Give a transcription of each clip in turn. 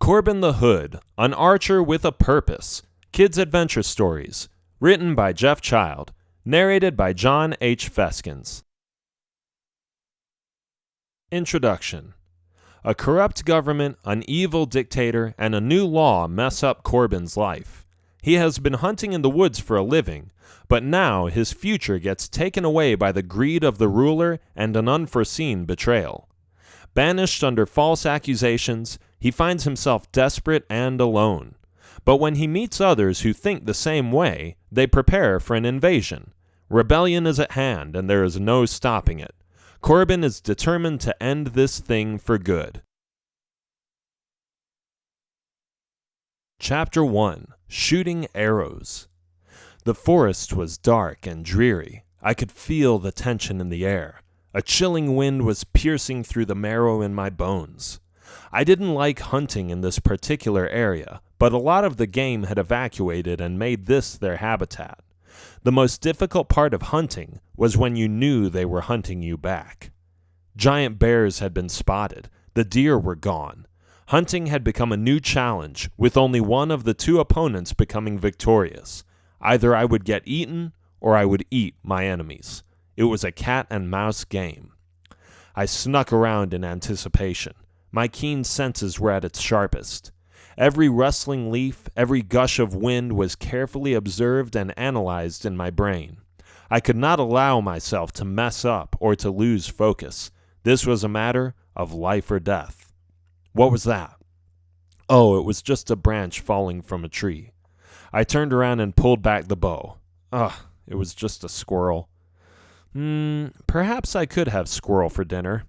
Corbin the Hood, An Archer with a Purpose, Kids Adventure Stories, written by Jeff Child, narrated by John H. Feskins. Introduction. A corrupt government, an evil dictator, and a new law mess up Corbin's life. He has been hunting in the woods for a living, but now his future gets taken away by the greed of the ruler and an unforeseen betrayal. Banished under false accusations, he finds himself desperate and alone. But when he meets others who think the same way, they prepare for an invasion. Rebellion is at hand, and there is no stopping it. Corbin is determined to end this thing for good. Chapter 1. Shooting Arrows. The forest was dark and dreary. I could feel the tension in the air. A chilling wind was piercing through the marrow in my bones. I didn't like hunting in this particular area, but a lot of the game had evacuated and made this their habitat. The most difficult part of hunting was when you knew they were hunting you back. Giant bears had been spotted. The deer were gone. Hunting had become a new challenge, with only one of the two opponents becoming victorious. Either I would get eaten, or I would eat my enemies. It was a cat and mouse game. I snuck around in anticipation. My keen senses were at its sharpest. Every rustling leaf, every gush of wind was carefully observed and analyzed in my brain. I could not allow myself to mess up or to lose focus. This was a matter of life or death. What was that? Oh, it was just a branch falling from a tree. I turned around and pulled back the bow. It was just a squirrel. Perhaps I could have squirrel for dinner.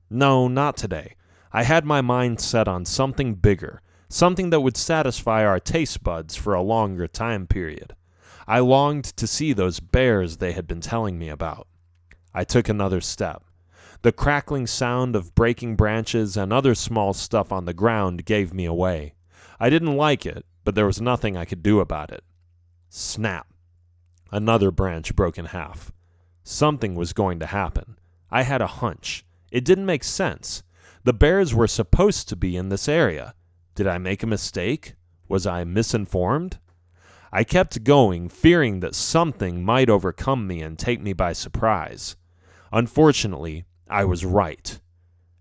No, not today. I had my mind set on something bigger, something that would satisfy our taste buds for a longer time period. I longed to see those bears they had been telling me about. I took another step. The crackling sound of breaking branches and other small stuff on the ground gave me away. I didn't like it, but there was nothing I could do about it. Snap! Another branch broke in half. Something was going to happen. I had a hunch. It didn't make sense. The bears were supposed to be in this area. Did I make a mistake? Was I misinformed? I kept going, fearing that something might overcome me and take me by surprise. Unfortunately, I was right.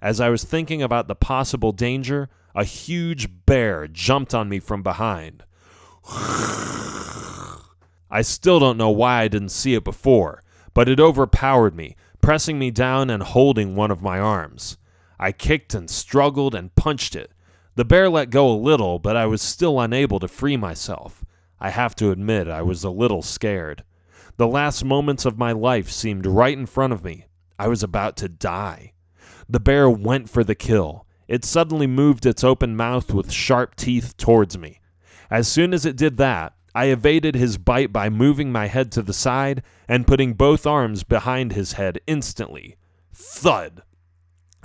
As I was thinking about the possible danger, a huge bear jumped on me from behind. I still don't know why I didn't see it before, but it overpowered me, pressing me down and holding one of my arms. I kicked and struggled and punched it. The bear let go a little, but I was still unable to free myself. I have to admit I was a little scared. The last moments of my life seemed right in front of me. I was about to die. The bear went for the kill. It suddenly moved its open mouth with sharp teeth towards me. As soon as it did that, I evaded his bite by moving my head to the side and putting both arms behind his head instantly. Thud!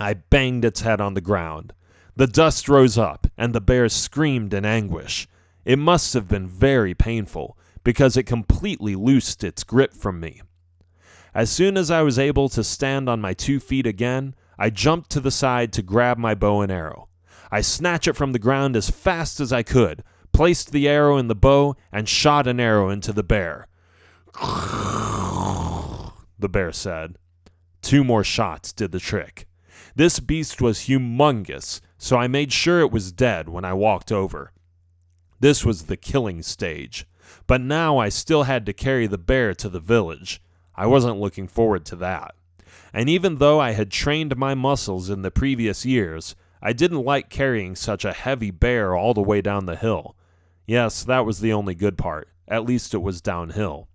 I banged its head on the ground. The dust rose up, and the bear screamed in anguish. It must have been very painful, because it completely loosed its grip from me. As soon as I was able to stand on my 2 feet again, I jumped to the side to grab my bow and arrow. I snatched it from the ground as fast as I could, placed the arrow in the bow, and shot an arrow into the bear. The bear said. 2 more shots did the trick. This beast was humongous, so I made sure it was dead when I walked over. This was the killing stage, but now I still had to carry the bear to the village. I wasn't looking forward to that. And even though I had trained my muscles in the previous years, I didn't like carrying such a heavy bear all the way down the hill. Yes, that was the only good part. At least it was downhill.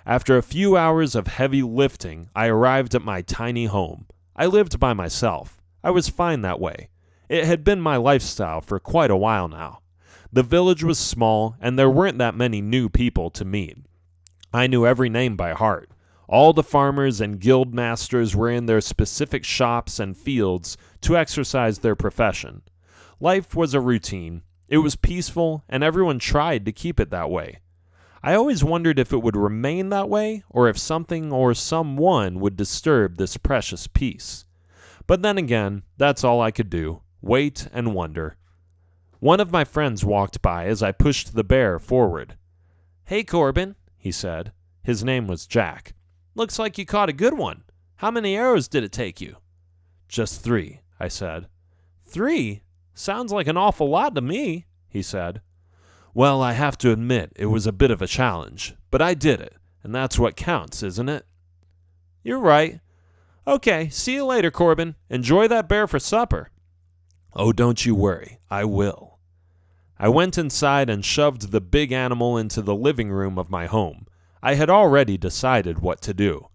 After a few hours of heavy lifting, I arrived at my tiny home. I lived by myself. I was fine that way. It had been my lifestyle for quite a while now. The village was small, and there weren't that many new people to meet. I knew every name by heart. All the farmers and guild masters were in their specific shops and fields to exercise their profession. Life was a routine. It was peaceful, and everyone tried to keep it that way. I always wondered if it would remain that way, or if something or someone would disturb this precious peace. But then again, that's all I could do, wait and wonder. One of my friends walked by as I pushed the bear forward. "Hey, Corbin," he said. His name was Jack. "Looks like you caught a good one. How many arrows did it take you?" "Just 3, I said. "3? Sounds like an awful lot to me," he said. "Well, I have to admit it was a bit of a challenge, but I did it, and that's what counts, isn't it?" "You're right. Okay, see you later, Corbin. Enjoy that bear for supper." "Oh, don't you worry. I will." I went inside and shoved the big animal into the living room of my home. I had already decided what to do.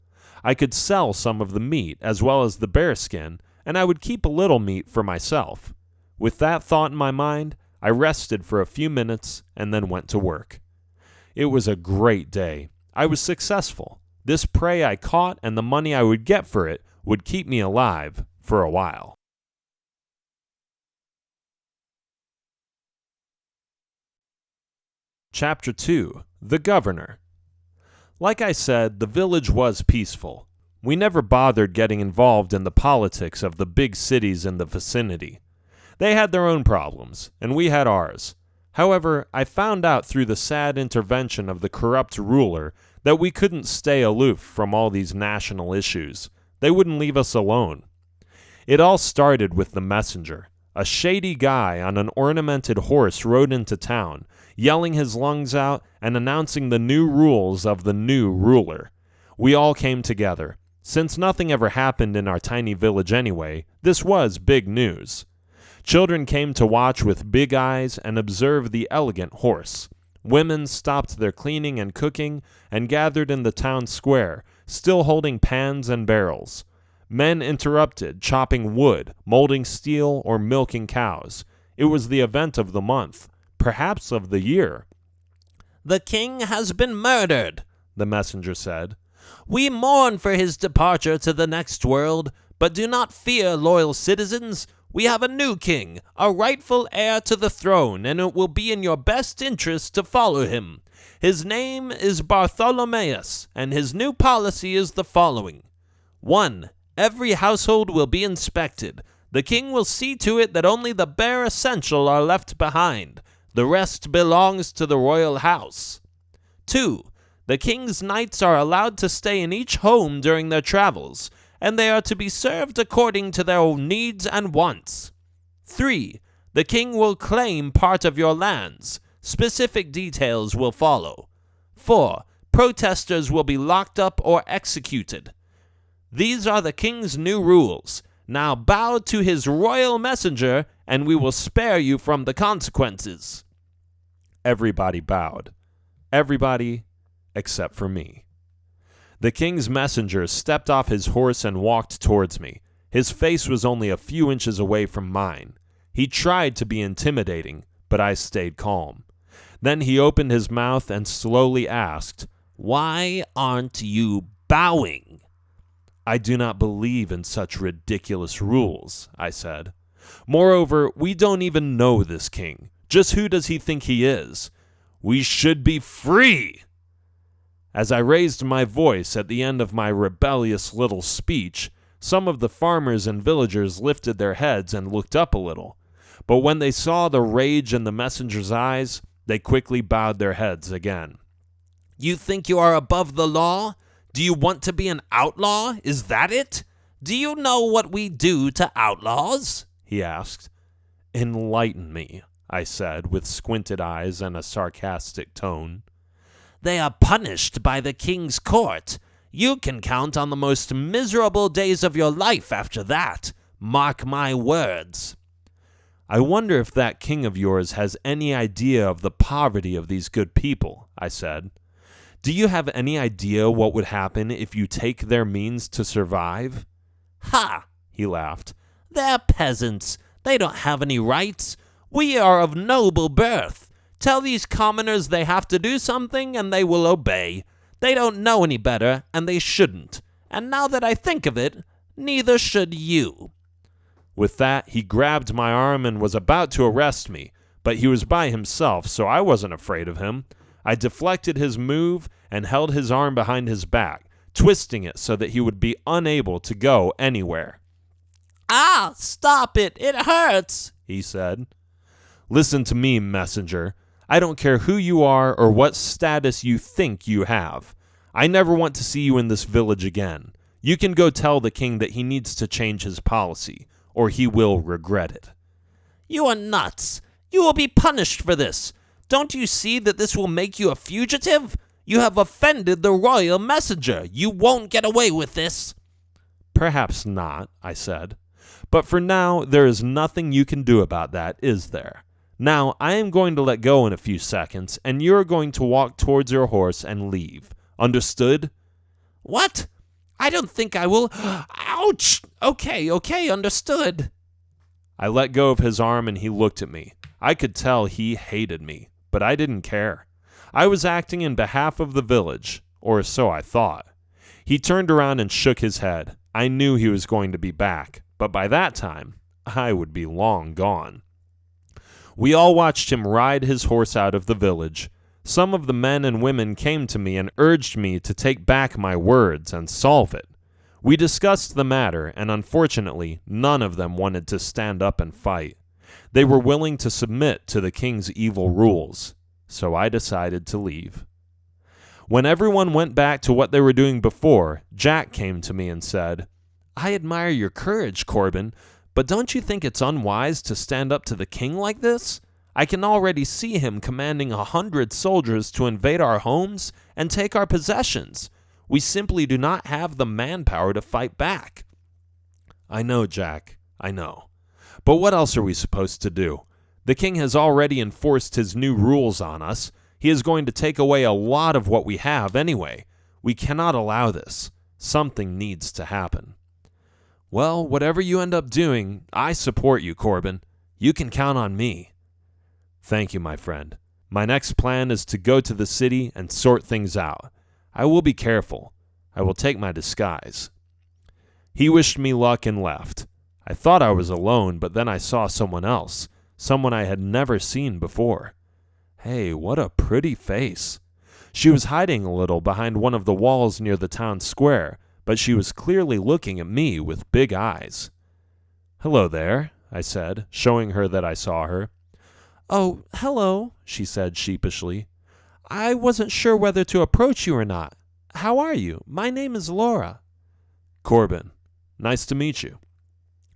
I could sell some of the meat as well as the bear skin, and I would keep a little meat for myself. With that thought in my mind, I rested for a few minutes and then went to work. It was a great day. I was successful. This prey I caught and the money I would get for it would keep me alive for a while. Chapter 2. The Governor. Like I said, the village was peaceful. We never bothered getting involved in the politics of the big cities in the vicinity. They had their own problems, and we had ours. However, I found out through the sad intervention of the corrupt ruler that we couldn't stay aloof from all these national issues. They wouldn't leave us alone. It all started with the messenger. A shady guy on an ornamented horse rode into town, yelling his lungs out and announcing the new rules of the new ruler. We all came together. Since nothing ever happened in our tiny village anyway, this was big news. Children came to watch with big eyes and observe the elegant horse. Women stopped their cleaning and cooking and gathered in the town square, still holding pans and barrels. Men interrupted, chopping wood, molding steel, or milking cows. It was the event of the month, perhaps of the year. "The king has been murdered," the messenger said. "We mourn for his departure to the next world, but do not fear, loyal citizens. We have a new king, a rightful heir to the throne, and it will be in your best interest to follow him. His name is Bartholomeus, and his new policy is the following. 1. Every household will be inspected. The king will see to it that only the bare essential are left behind. The rest belongs to the royal house. 2. The king's knights are allowed to stay in each home during their travels, and they are to be served according to their needs and wants. 3. The king will claim part of your lands. Specific details will follow. 4. Protesters will be locked up or executed. These are the king's new rules. Now bow to his royal messenger, and we will spare you from the consequences." Everybody bowed. Everybody except for me. The king's messenger stepped off his horse and walked towards me. His face was only a few inches away from mine. He tried to be intimidating, but I stayed calm. Then he opened his mouth and slowly asked, "Why aren't you bowing?" "I do not believe in such ridiculous rules," I said. "Moreover, we don't even know this king. Just who does he think he is? We should be free!" As I raised my voice at the end of my rebellious little speech, some of the farmers and villagers lifted their heads and looked up a little. But when they saw the rage in the messenger's eyes, they quickly bowed their heads again. "You think you are above the law? Do you want to be an outlaw? Is that it? Do you know what we do to outlaws?" he asked. "Enlighten me," I said, with squinted eyes and a sarcastic tone. "They are punished by the king's court. You can count on the most miserable days of your life after that. Mark my words." "I wonder if that king of yours has any idea of the poverty of these good people," I said. "Do you have any idea what would happen if you take their means to survive?" "Ha!" he laughed. "They're peasants. They don't have any rights. We are of noble birth. Tell these commoners they have to do something and they will obey. They don't know any better, and they shouldn't. And now that I think of it, neither should you." With that, he grabbed my arm and was about to arrest me, but he was by himself, so I wasn't afraid of him. I deflected his move and held his arm behind his back, twisting it so that he would be unable to go anywhere. "Ah, stop it! It hurts!" he said. Listen to me, messenger. I don't care who you are or what status you think you have. I never want to see you in this village again. You can go tell the king that he needs to change his policy, or he will regret it." "You are nuts. You will be punished for this. Don't you see that this will make you a fugitive? You have offended the royal messenger. You won't get away with this." "Perhaps not," I said. "But for now, there is nothing you can do about that, is there? Now, I am going to let go in a few seconds, and you are going to walk towards your horse and leave. Understood?" "What? I don't think I will. Ouch! Okay, understood." I let go of his arm and he looked at me. I could tell he hated me, but I didn't care. I was acting in behalf of the village, or so I thought. He turned around and shook his head. I knew he was going to be back, but by that time, I would be long gone. We all watched him ride his horse out of the village. Some of the men and women came to me and urged me to take back my words and solve it. We discussed the matter, and unfortunately, none of them wanted to stand up and fight. They were willing to submit to the king's evil rules, so I decided to leave. When everyone went back to what they were doing before, Jack came to me and said, "I admire your courage, Corbin, but don't you think it's unwise to stand up to the king like this? I can already see him commanding 100 soldiers to invade our homes and take our possessions. We simply do not have the manpower to fight back." "I know, Jack, I know. But what else are we supposed to do? The king has already enforced his new rules on us. He is going to take away a lot of what we have anyway. We cannot allow this. Something needs to happen." "Well, whatever you end up doing, I support you, Corbin. You can count on me." "Thank you, my friend. My next plan is to go to the city and sort things out. I will be careful. I will take my disguise." He wished me luck and left. I thought I was alone, but then I saw someone else, someone I had never seen before. Hey, what a pretty face. She was hiding a little behind one of the walls near the town square, but she was clearly looking at me with big eyes. "Hello there," I said, showing her that I saw her. "Oh, hello," she said sheepishly. "I wasn't sure whether to approach you or not. How are you? My name is Laura." "Corbin. Nice to meet you."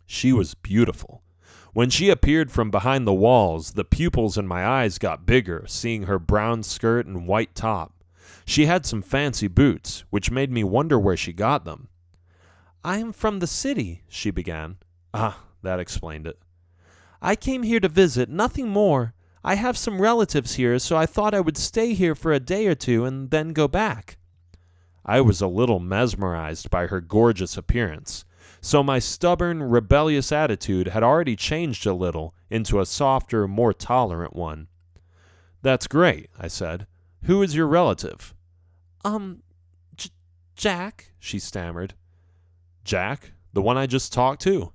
She was beautiful. When she appeared from behind the walls, the pupils in my eyes got bigger, seeing her brown skirt and white top. She had some fancy boots, which made me wonder where she got them. "I am from the city," she began. "Ah, that explained it." "I came here to visit, nothing more. I have some relatives here, so I thought I would stay here for a day or two and then go back." I was a little mesmerized by her gorgeous appearance, so my stubborn, rebellious attitude had already changed a little into a softer, more tolerant one. "That's great," I said. "Who is your relative?" Jack," she stammered. "Jack? The one I just talked to?"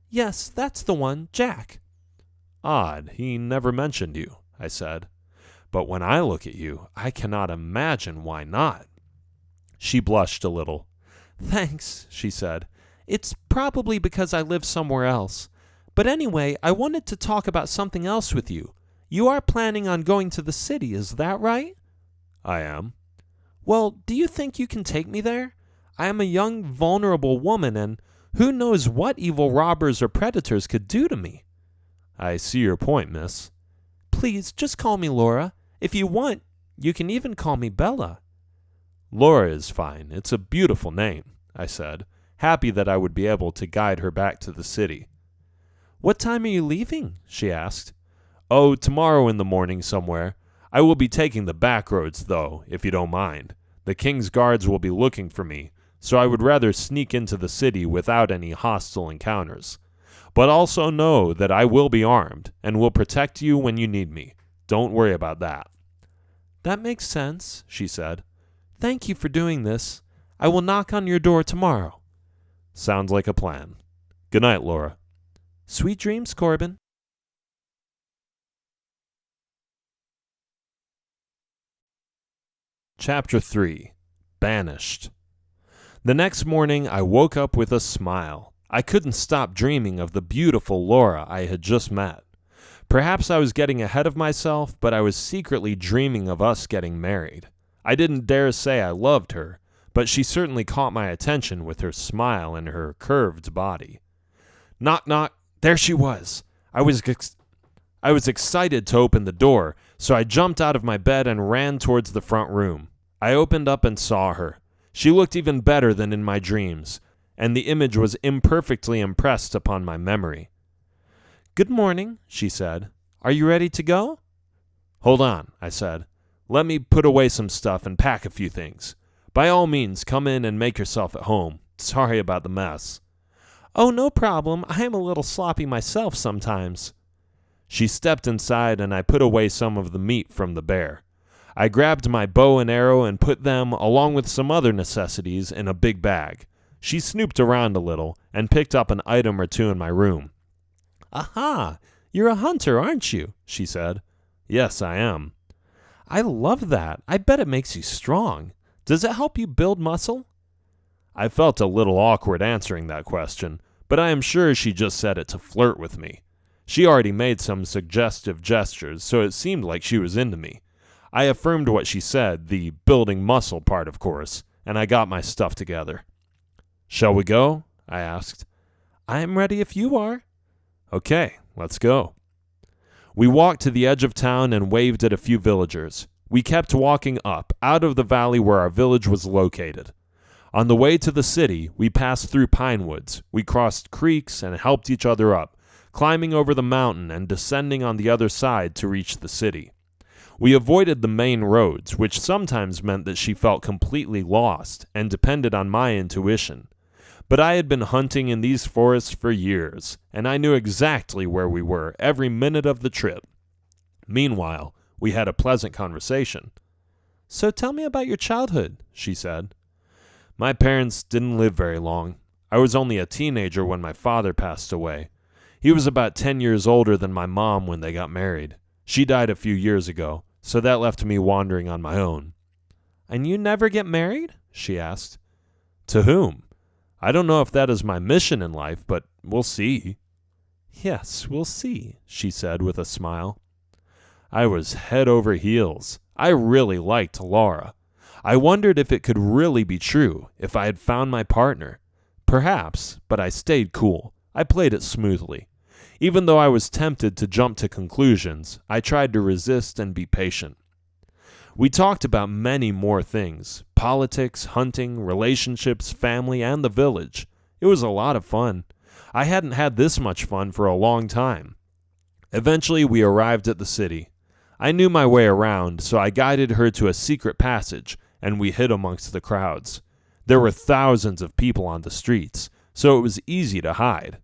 "Yes, that's the one, Jack." "Odd, he never mentioned you," I said. "But when I look at you, I cannot imagine why not." She blushed a little. "Thanks," she said. "It's probably because I live somewhere else. But anyway, I wanted to talk about something else with you. You are planning on going to the city, is that right?" "I am." "Well, do you think you can take me there? I am a young, vulnerable woman, and who knows what evil robbers or predators could do to me?" "I see your point, miss." "Please, just call me Laura. If you want, you can even call me Bella." "Laura is fine. It's a beautiful name," I said, happy that I would be able to guide her back to the city. "What time are you leaving?" she asked. "Oh, tomorrow in the morning somewhere. I will be taking the back roads, though, if you don't mind. The king's guards will be looking for me, so I would rather sneak into the city without any hostile encounters. But also know that I will be armed and will protect you when you need me. Don't worry about that." "That makes sense," she said. "Thank you for doing this. I will knock on your door tomorrow." "Sounds like a plan. Good night, Laura." "Sweet dreams, Corbin." Chapter 3. Banished. The next morning I woke up with a smile. I couldn't stop dreaming of the beautiful Laura I had just met. Perhaps I was getting ahead of myself, but I was secretly dreaming of us getting married. I didn't dare say I loved her, but she certainly caught my attention with her smile and her curved body. Knock, knock. There she was. I was excited to open the door, so I jumped out of my bed and ran towards the front room. I opened up and saw her. She looked even better than in my dreams, and the image was imperfectly impressed upon my memory. "Good morning," she said. "Are you ready to go?" "Hold on," I said. "Let me put away some stuff and pack a few things. By all means, come in and make yourself at home. Sorry about the mess." "Oh, no problem. I am a little sloppy myself sometimes." She stepped inside, and I put away some of the meat from the bear. I grabbed my bow and arrow and put them, along with some other necessities, in a big bag. She snooped around a little and picked up an item or two in my room. "Aha! You're a hunter, aren't you?" she said. "Yes, I am." "I love that. I bet it makes you strong. Does it help you build muscle?" I felt a little awkward answering that question, but I am sure she just said it to flirt with me. She already made some suggestive gestures, so it seemed like she was into me. I affirmed what she said, the building muscle part, of course, and I got my stuff together. "Shall we go?" I asked. "I am ready if you are." "Okay, let's go." We walked to the edge of town and waved at a few villagers. We kept walking up, out of the valley where our village was located. On the way to the city, we passed through pine woods. We crossed creeks and helped each other up, climbing over the mountain and descending on the other side to reach the city. We avoided the main roads, which sometimes meant that she felt completely lost and depended on my intuition. But I had been hunting in these forests for years, and I knew exactly where we were every minute of the trip. Meanwhile, we had a pleasant conversation. "So tell me about your childhood," she said. "My parents didn't live very long. I was only a teenager when my father passed away. He was about 10 years older than my mom when they got married. She died a few years ago, so that left me wandering on my own." "And you never get married?" she asked. "To whom? I don't know if that is my mission in life, but we'll see." "Yes, we'll see," she said with a smile. I was head over heels. I really liked Laura. I wondered if it could really be true, if I had found my partner. Perhaps, but I stayed cool. I played it smoothly. Even though I was tempted to jump to conclusions, I tried to resist and be patient. We talked about many more things: politics, hunting, relationships, family, and the village. It was a lot of fun. I hadn't had this much fun for a long time. Eventually, we arrived at the city. I knew my way around, so I guided her to a secret passage, and we hid amongst the crowds. There were thousands of people on the streets, so it was easy to hide.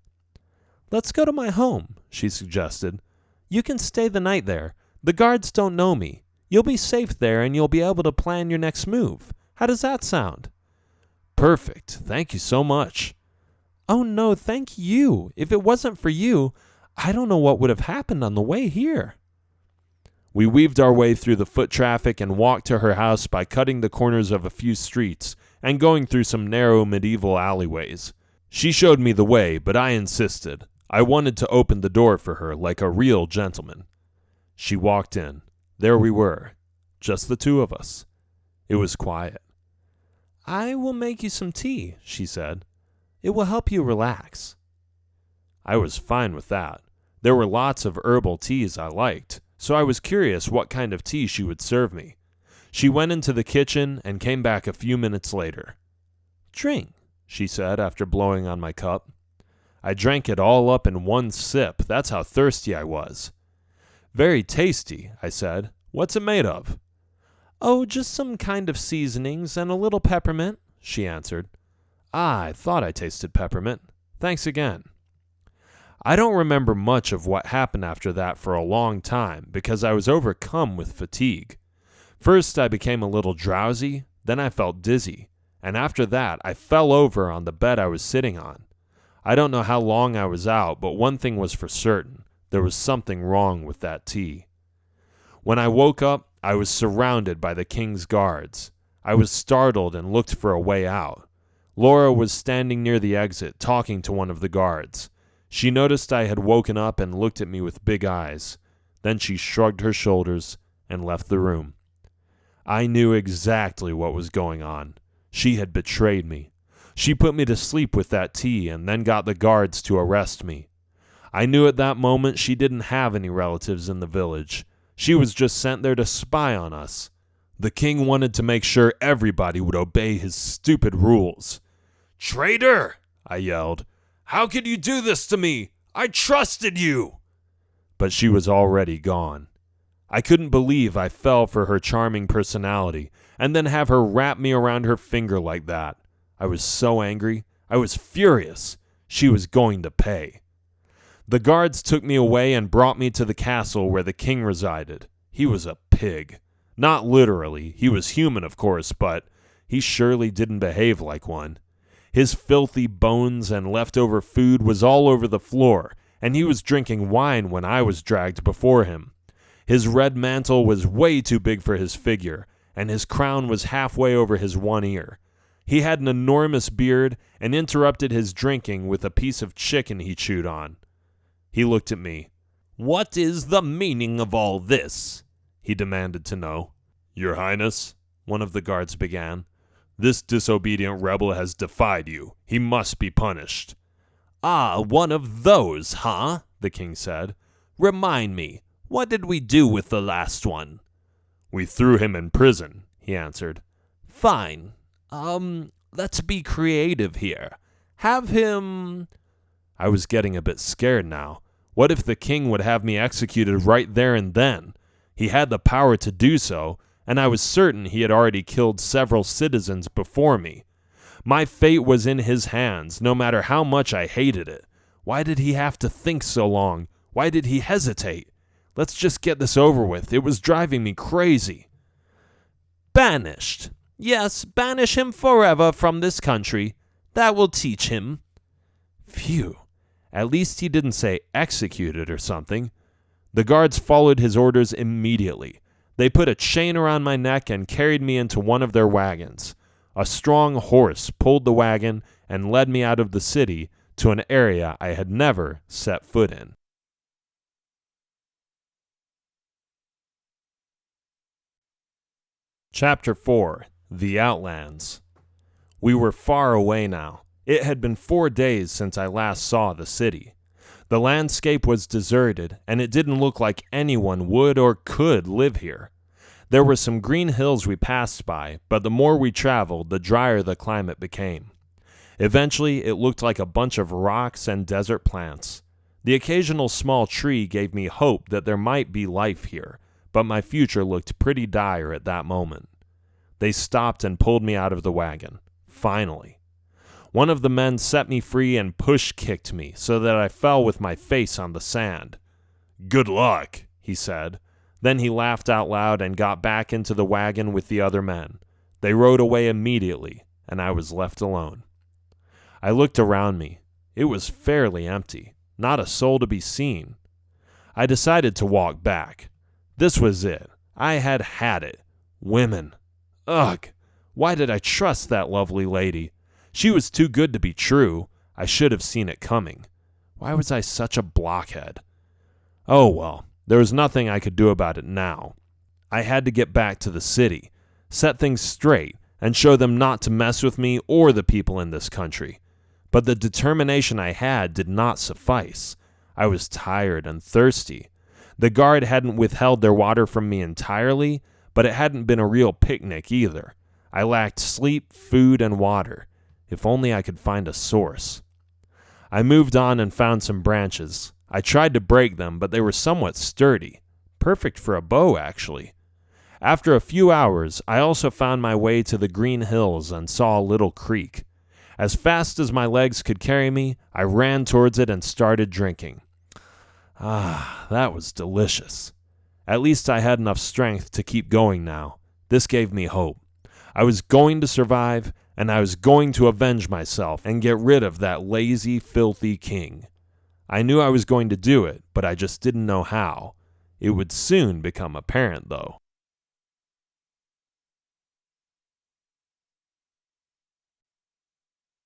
"Let's go to my home," she suggested. "You can stay the night there. The guards don't know me. You'll be safe there, and you'll be able to plan your next move. How does that sound?" "Perfect. Thank you so much." "Oh, no, thank you. If it wasn't for you, I don't know what would have happened on the way here." We weaved our way through the foot traffic and walked to her house by cutting the corners of a few streets and going through some narrow medieval alleyways. She showed me the way, but I insisted. I wanted to open the door for her like a real gentleman. She walked in. There we were, just the two of us. It was quiet. "I will make you some tea," she said. "It will help you relax." I was fine with that. There were lots of herbal teas I liked, so I was curious what kind of tea she would serve me. She went into the kitchen and came back a few minutes later. "Drink," she said after blowing on my cup. I drank it all up in one sip. That's how thirsty I was. "Very tasty," I said. "What's it made of?" "Oh, just some kind of seasonings and a little peppermint," she answered. "Ah, I thought I tasted peppermint. Thanks again." I don't remember much of what happened after that for a long time because I was overcome with fatigue. First, I became a little drowsy, then I felt dizzy, and after that, I fell over on the bed I was sitting on. I don't know how long I was out, but one thing was for certain. There was something wrong with that tea. When I woke up, I was surrounded by the king's guards. I was startled and looked for a way out. Laura was standing near the exit, talking to one of the guards. She noticed I had woken up and looked at me with big eyes. Then she shrugged her shoulders and left the room. I knew exactly what was going on. She had betrayed me. She put me to sleep with that tea and then got the guards to arrest me. I knew at that moment she didn't have any relatives in the village. She was just sent there to spy on us. The king wanted to make sure everybody would obey his stupid rules. "Traitor!" I yelled. "How could you do this to me? I trusted you!" But she was already gone. I couldn't believe I fell for her charming personality and then have her wrap me around her finger like that. I was so angry. I was furious. She was going to pay. The guards took me away and brought me to the castle where the king resided. He was a pig. Not literally. He was human, of course, but he surely didn't behave like one. His filthy bones and leftover food was all over the floor, and he was drinking wine when I was dragged before him. His red mantle was way too big for his figure, and his crown was halfway over his one ear. He had an enormous beard and interrupted his drinking with a piece of chicken he chewed on. He looked at me. "What is the meaning of all this?" he demanded to know. "Your Highness," one of the guards began, "this disobedient rebel has defied you. He must be punished." "Ah, one of those, huh?" the king said. "Remind me, what did we do with the last one?" "We threw him in prison," he answered. "Fine. Let's be creative here. Have him—" I was getting a bit scared now. What if the king would have me executed right there and then? He had the power to do so, and I was certain he had already killed several citizens before me. My fate was in his hands, no matter how much I hated it. Why did he have to think so long? Why did he hesitate? Let's just get this over with. It was driving me crazy. "Banished. Yes, banish him forever from this country. That will teach him." Phew. At least he didn't say executed or something. The guards followed his orders immediately. They put a chain around my neck and carried me into one of their wagons. A strong horse pulled the wagon and led me out of the city to an area I had never set foot in. Chapter 4. The Outlands. We were far away now. It had been 4 days since I last saw the city. The landscape was deserted, and it didn't look like anyone would or could live here. There were some green hills we passed by, but the more we traveled, the drier the climate became. Eventually, it looked like a bunch of rocks and desert plants. The occasional small tree gave me hope that there might be life here, but my future looked pretty dire at that moment. They stopped and pulled me out of the wagon. Finally. One of the men set me free and push-kicked me so that I fell with my face on the sand. "Good luck," he said. Then he laughed out loud and got back into the wagon with the other men. They rode away immediately, and I was left alone. I looked around me. It was fairly empty, not a soul to be seen. I decided to walk back. This was it. I had had it. Women. Ugh! Why did I trust that lovely lady? She was too good to be true. I should have seen it coming. Why was I such a blockhead? Oh well, there was nothing I could do about it now. I had to get back to the city, set things straight, and show them not to mess with me or the people in this country. But the determination I had did not suffice. I was tired and thirsty. The guard hadn't withheld their water from me entirely, but it hadn't been a real picnic either. I lacked sleep, food, and water. If only I could find a source. I moved on and found some branches. I tried to break them, but they were somewhat sturdy. Perfect for a bow, actually. After a few hours, I also found my way to the green hills and saw a little creek. As fast as my legs could carry me, I ran towards it and started drinking. Ah, that was delicious. At least I had enough strength to keep going now. This gave me hope. I was going to survive, and I was going to avenge myself and get rid of that lazy, filthy king. I knew I was going to do it, but I just didn't know how. It would soon become apparent, though.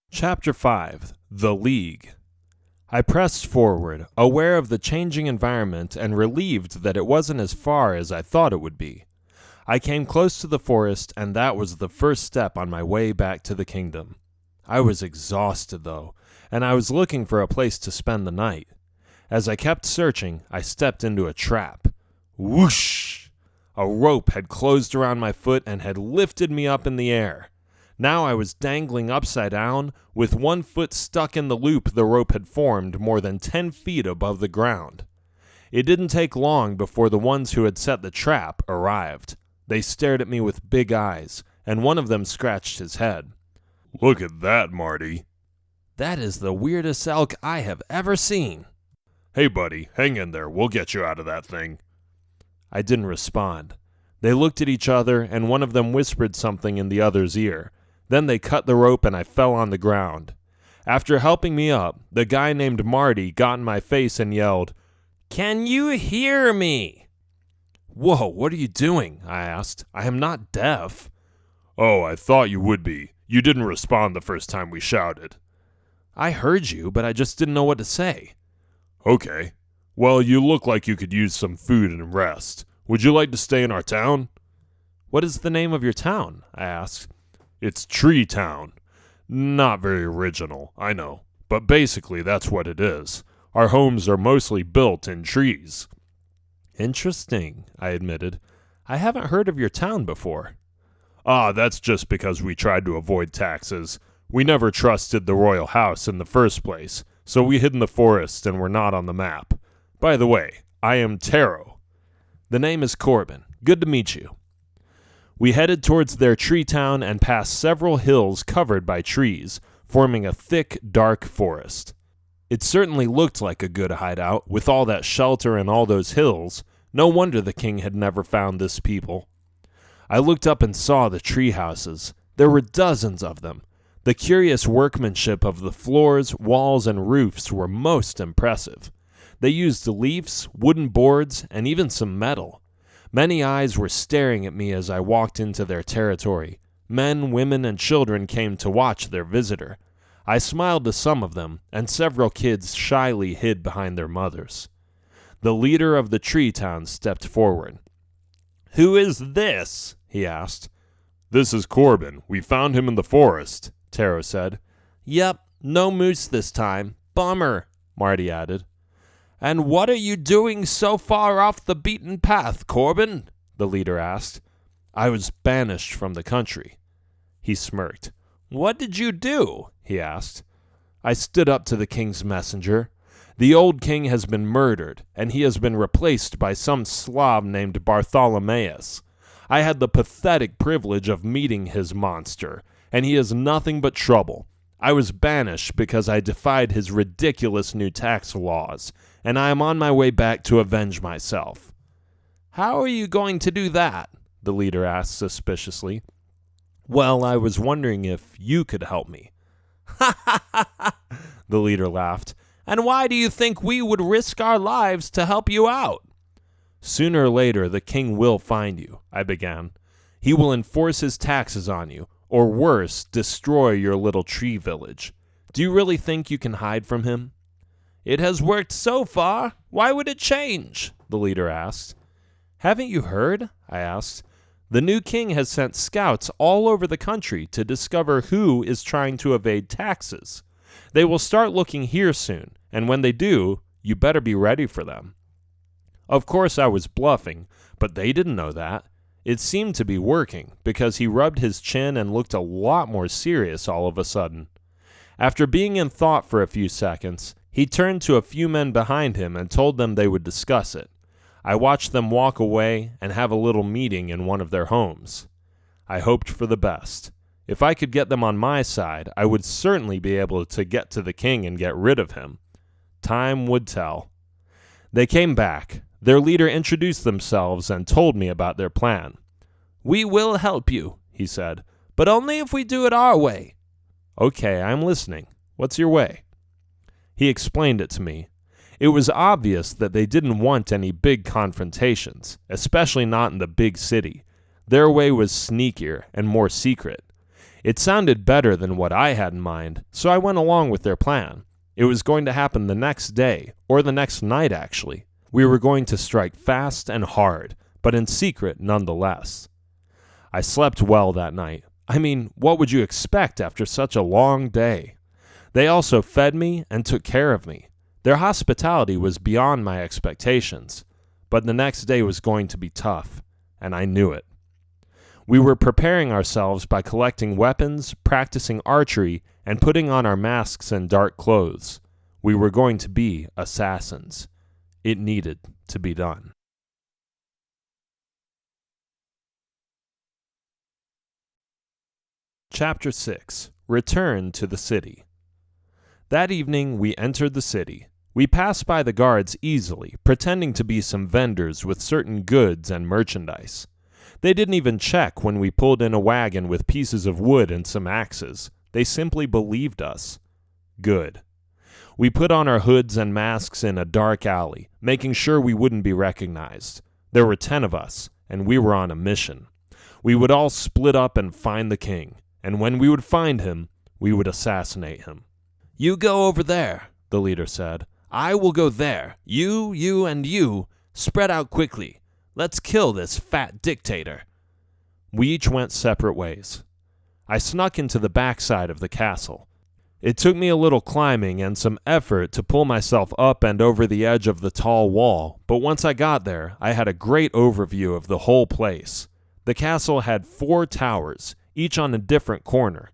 Chapter 5. The League. I pressed forward, aware of the changing environment and relieved that it wasn't as far as I thought it would be. I came close to the forest, and that was the first step on my way back to the kingdom. I was exhausted, though, and I was looking for a place to spend the night. As I kept searching, I stepped into a trap. Whoosh! A rope had closed around my foot and had lifted me up in the air. Now I was dangling upside down, with one foot stuck in the loop the rope had formed more than 10 feet above the ground. It didn't take long before the ones who had set the trap arrived. They stared at me with big eyes, and one of them scratched his head. "Look at that, Marty." That is the weirdest elk I have ever seen. "Hey, buddy, hang in there. We'll get you out of that thing." I didn't respond. They looked at each other, and one of them whispered something in the other's ear. Then they cut the rope and I fell on the ground. After helping me up, the guy named Marty got in my face and yelled, "Can you hear me?" "Whoa, what are you doing?" I asked. "I am not deaf." "Oh, I thought you would be. You didn't respond the first time we shouted." "I heard you, but I just didn't know what to say." "Okay. Well, you look like you could use some food and rest. Would you like to stay in our town?" "What is the name of your town?" I asked. "It's Tree Town. Not very original, I know, but basically that's what it is. Our homes are mostly built in trees." "Interesting," I admitted. "I haven't heard of your town before." That's just because we tried to avoid taxes. We never trusted the royal house in the first place, so we hid in the forest and were not on the map. By the way, I am Taro." "The name is Corbin. Good to meet you." We headed towards their tree town and passed several hills covered by trees, forming a thick, dark forest. It certainly looked like a good hideout, with all that shelter and all those hills. No wonder the king had never found this people. I looked up and saw the tree houses. There were dozens of them. The curious workmanship of the floors, walls, and roofs were most impressive. They used leaves, wooden boards, and even some metal. Many eyes were staring at me as I walked into their territory. Men, women, and children came to watch their visitor. I smiled to some of them, and several kids shyly hid behind their mothers. The leader of the tree town stepped forward. "Who is this?" he asked. "This is Corbin. We found him in the forest," Taro said. "Yep, no moose this time. Bummer," Marty added. "And what are you doing so far off the beaten path, Corbin?" the leader asked. "I was banished from the country." He smirked. "What did you do?" he asked. "I stood up to the king's messenger. The old king has been murdered, and he has been replaced by some Slav named Bartholomeus. I had the pathetic privilege of meeting his monster, and he is nothing but trouble. I was banished because I defied his ridiculous new tax laws, and I am on my way back to avenge myself." "How are you going to do that?" the leader asked suspiciously. "Well, I was wondering if you could help me." "Ha ha ha ha!" the leader laughed. "And why do you think we would risk our lives to help you out?" "Sooner or later, the king will find you," I began. "He will enforce his taxes on you, or worse, destroy your little tree village. Do you really think you can hide from him?" "It has worked so far. Why would it change?" the leader asked. "Haven't you heard?" I asked. "The new king has sent scouts all over the country to discover who is trying to evade taxes. They will start looking here soon, and when they do, you better be ready for them." Of course I was bluffing, but they didn't know that. It seemed to be working, because he rubbed his chin and looked a lot more serious all of a sudden. After being in thought for a few seconds, he turned to a few men behind him and told them they would discuss it. I watched them walk away and have a little meeting in one of their homes. I hoped for the best. If I could get them on my side, I would certainly be able to get to the king and get rid of him. Time would tell. They came back. Their leader introduced themselves and told me about their plan. "We will help you," he said, "but only if we do it our way." "Okay, I'm listening. What's your way?" He explained it to me. It was obvious that they didn't want any big confrontations, especially not in the big city. Their way was sneakier and more secret. It sounded better than what I had in mind, so I went along with their plan. It was going to happen the next day, or the next night actually. We were going to strike fast and hard, but in secret nonetheless. I slept well that night. I mean, what would you expect after such a long day? They also fed me and took care of me. Their hospitality was beyond my expectations, but the next day was going to be tough, and I knew it. We were preparing ourselves by collecting weapons, practicing archery, and putting on our masks and dark clothes. We were going to be assassins. It needed to be done. Chapter 6. Return to the City. That evening we entered the city. We passed by the guards easily, pretending to be some vendors with certain goods and merchandise. They didn't even check when we pulled in a wagon with pieces of wood and some axes. They simply believed us. Good. We put on our hoods and masks in a dark alley, making sure we wouldn't be recognized. There were 10 of us, and we were on a mission. We would all split up and find the king, and when we would find him, we would assassinate him. "You go over there," the leader said. "I will go there. You, and you. Spread out quickly. Let's kill this fat dictator." We each went separate ways. I snuck into the backside of the castle. It took me a little climbing and some effort to pull myself up and over the edge of the tall wall, but once I got there, I had a great overview of the whole place. The castle had 4 towers, each on a different corner.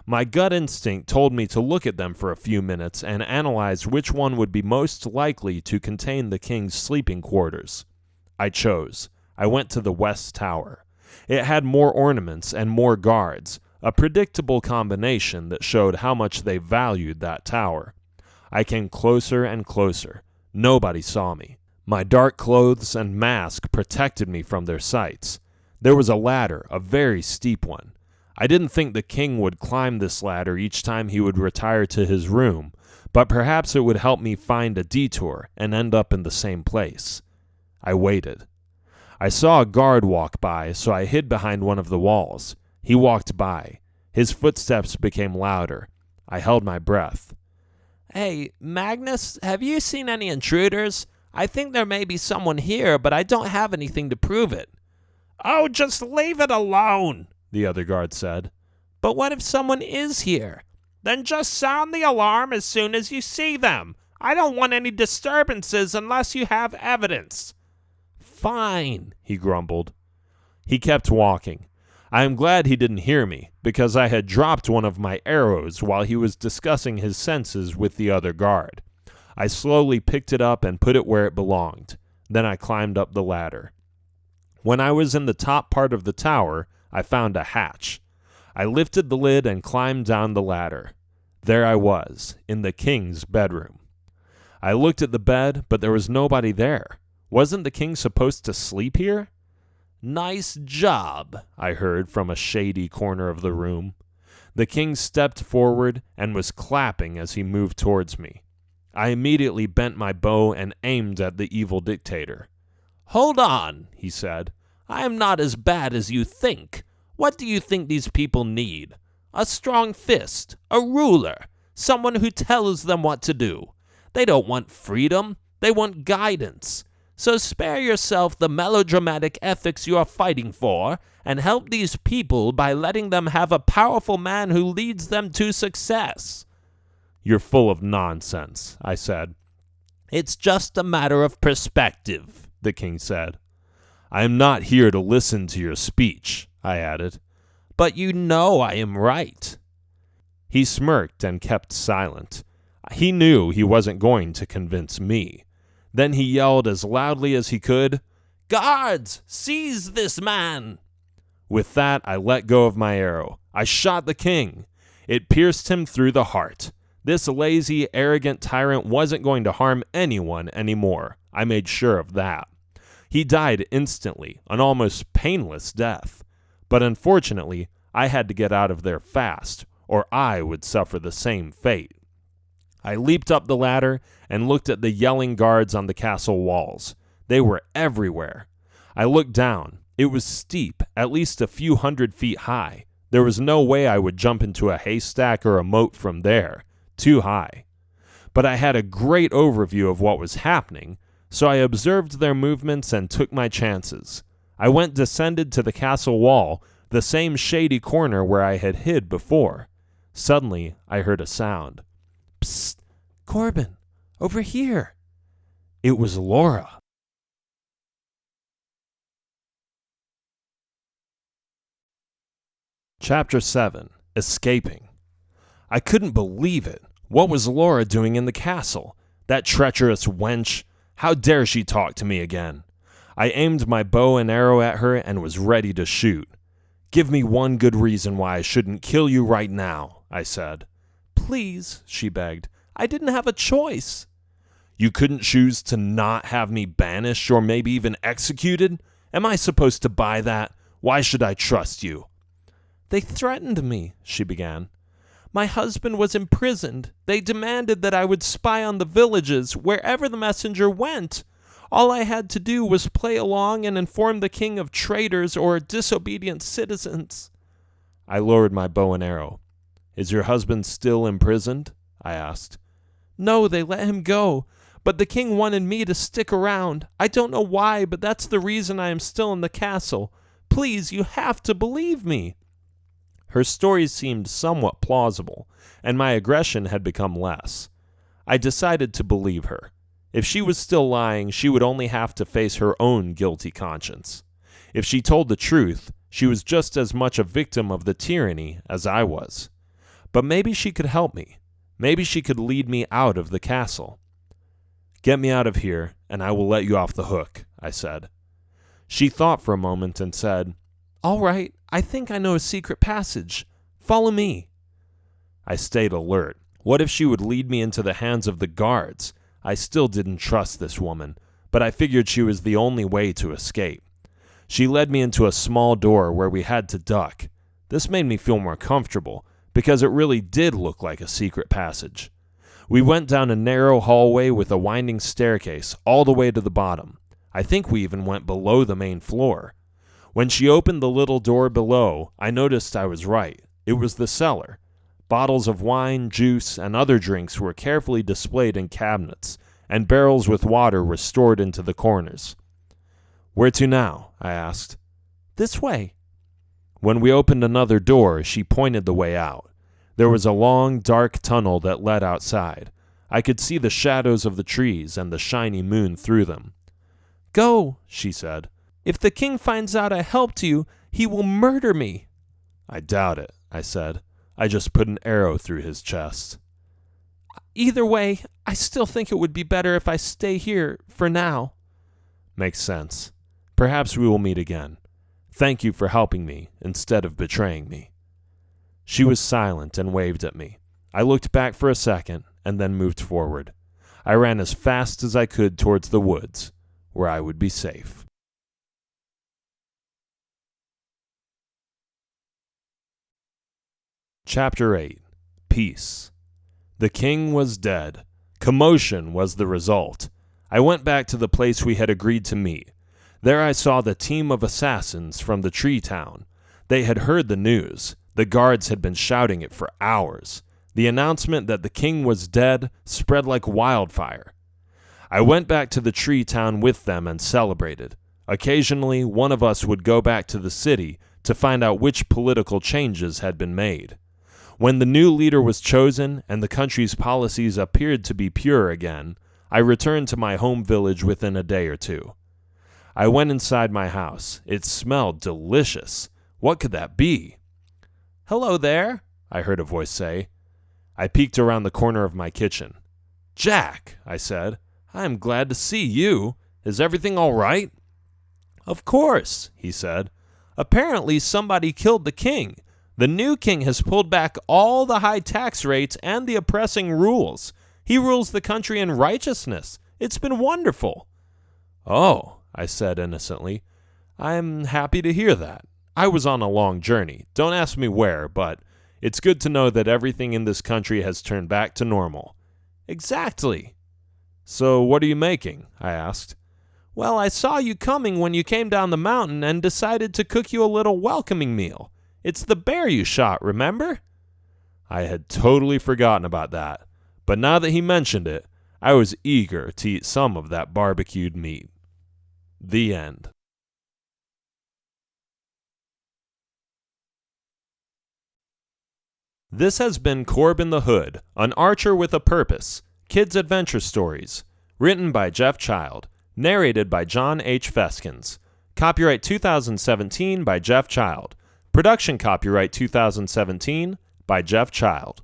My gut instinct told me to look at them for a few minutes and analyze which one would be most likely to contain the king's sleeping quarters. I chose. I went to the west tower. It had more ornaments and more guards, a predictable combination that showed how much they valued that tower. I came closer and closer. Nobody saw me. My dark clothes and mask protected me from their sights. There was a ladder, a very steep one. I didn't think the king would climb this ladder each time he would retire to his room, but perhaps it would help me find a detour and end up in the same place. I waited. I saw a guard walk by, so I hid behind one of the walls. He walked by. His footsteps became louder. I held my breath. "Hey, Magnus, have you seen any intruders? I think there may be someone here, but I don't have anything to prove it." "Oh, just leave it alone," the other guard said. "But what if someone is here?" "Then just sound the alarm as soon as you see them. I don't want any disturbances unless you have evidence." "Fine," he grumbled. He kept walking. I am glad he didn't hear me, because I had dropped one of my arrows while he was discussing his senses with the other guard. I slowly picked it up and put it where it belonged. Then I climbed up the ladder. When I was in the top part of the tower, I found a hatch. I lifted the lid and climbed down the ladder. There I was, in the king's bedroom. I looked at the bed, but there was nobody there. Wasn't the king supposed to sleep here? "Nice job," I heard from a shady corner of the room. The king stepped forward and was clapping as he moved towards me. I immediately bent my bow and aimed at the evil dictator. "Hold on," he said. "I am not as bad as you think. What do you think these people need? A strong fist, a ruler, someone who tells them what to do. They don't want freedom, they want guidance. So spare yourself the melodramatic ethics you are fighting for, and help these people by letting them have a powerful man who leads them to success." "You're full of nonsense," I said. "It's just a matter of perspective," the king said. "I am not here to listen to your speech," I added. "But you know I am right." He smirked and kept silent. He knew he wasn't going to convince me. Then he yelled as loudly as he could, "Guards, seize this man!" With that, I let go of my arrow. I shot the king. It pierced him through the heart. This lazy, arrogant tyrant wasn't going to harm anyone anymore. I made sure of that. He died instantly, an almost painless death. But unfortunately, I had to get out of there fast, or I would suffer the same fate. I leaped up the ladder and looked at the yelling guards on the castle walls. They were everywhere. I looked down. It was steep, at least a few 100 feet high. There was no way I would jump into a haystack or a moat from there. Too high. but I had a great overview of what was happening, so I observed their movements and took my chances. I descended to the castle wall, the same shady corner where I had hid before. Suddenly, I heard a sound. Psst, Corbin, over here. It was Laura. Chapter 7. Escaping. I couldn't believe it. What was Laura doing in the castle? That treacherous wench. How dare she talk to me again? I aimed my bow and arrow at her and was ready to shoot. Give me one good reason why I shouldn't kill you right now, I said. Please, she begged. I didn't have a choice. You couldn't choose to not have me banished or maybe even executed? Am I supposed to buy that? Why should I trust you? They threatened me, she began. My husband was imprisoned. They demanded that I would spy on the villages wherever the messenger went. All I had to do was play along and inform the king of traitors or disobedient citizens. I lowered my bow and arrow. Is your husband still imprisoned? I asked. No, they let him go, but the king wanted me to stick around. I don't know why, but that's the reason I am still in the castle. Please, you have to believe me. Her story seemed somewhat plausible, and my aggression had become less. I decided to believe her. If she was still lying, she would only have to face her own guilty conscience. If she told the truth, she was just as much a victim of the tyranny as I was. But maybe she could help me. Maybe she could lead me out of the castle. Get me out of here, and I will let you off the hook, I said. She thought for a moment and said, All right, I think I know a secret passage. Follow me. I stayed alert. What if she would lead me into the hands of the guards? I still didn't trust this woman, but I figured she was the only way to escape. She led me into a small door where we had to duck. This made me feel more comfortable, because it really did look like a secret passage. We went down a narrow hallway with a winding staircase all the way to the bottom. I think we even went below the main floor. When she opened the little door below, I noticed I was right. It was the cellar. Bottles of wine, juice, and other drinks were carefully displayed in cabinets, and barrels with water were stored into the corners. Where to now? I asked. This way. When we opened another door, she pointed the way out. There was a long, dark tunnel that led outside. I could see the shadows of the trees and the shiny moon through them. Go, she said. If the king finds out I helped you, he will murder me. I doubt it, I said. I just put an arrow through his chest. Either way, I still think it would be better if I stay here for now. Makes sense. Perhaps we will meet again. Thank you for helping me instead of betraying me. She was silent and waved at me. I looked back for a second and then moved forward. I ran as fast as I could towards the woods, where I would be safe. Chapter 8. Peace. The king was dead. Commotion was the result. I went back to the place we had agreed to meet. There I saw the team of assassins from the tree town. They had heard the news. The guards had been shouting it for hours. The announcement that the king was dead spread like wildfire. I went back to the tree town with them and celebrated. Occasionally, one of us would go back to the city to find out which political changes had been made. When the new leader was chosen and the country's policies appeared to be pure again, I returned to my home village within a day or two. I went inside my house. It smelled delicious. What could that be? Hello there, I heard a voice say. I peeked around the corner of my kitchen. Jack, I said, I am glad to see you. Is everything all right? Of course, he said. Apparently somebody killed the king. The new king has pulled back all the high tax rates and the oppressing rules. He rules the country in righteousness. It's been wonderful. Oh, I said innocently. I'm happy to hear that. I was on a long journey. Don't ask me where, but it's good to know that everything in this country has turned back to normal. Exactly. So what are you making? I asked. Well, I saw you coming when you came down the mountain and decided to cook you a little welcoming meal. It's the bear you shot, remember? I had totally forgotten about that, but now that he mentioned it, I was eager to eat some of that barbecued meat. The end. This has been Corbin the Hood, an archer with a purpose, kids' adventure stories, written by Jeff Child, narrated by John H. Feskins. Copyright 2017 by Jeff Child. Production copyright 2017 by Jeff Child.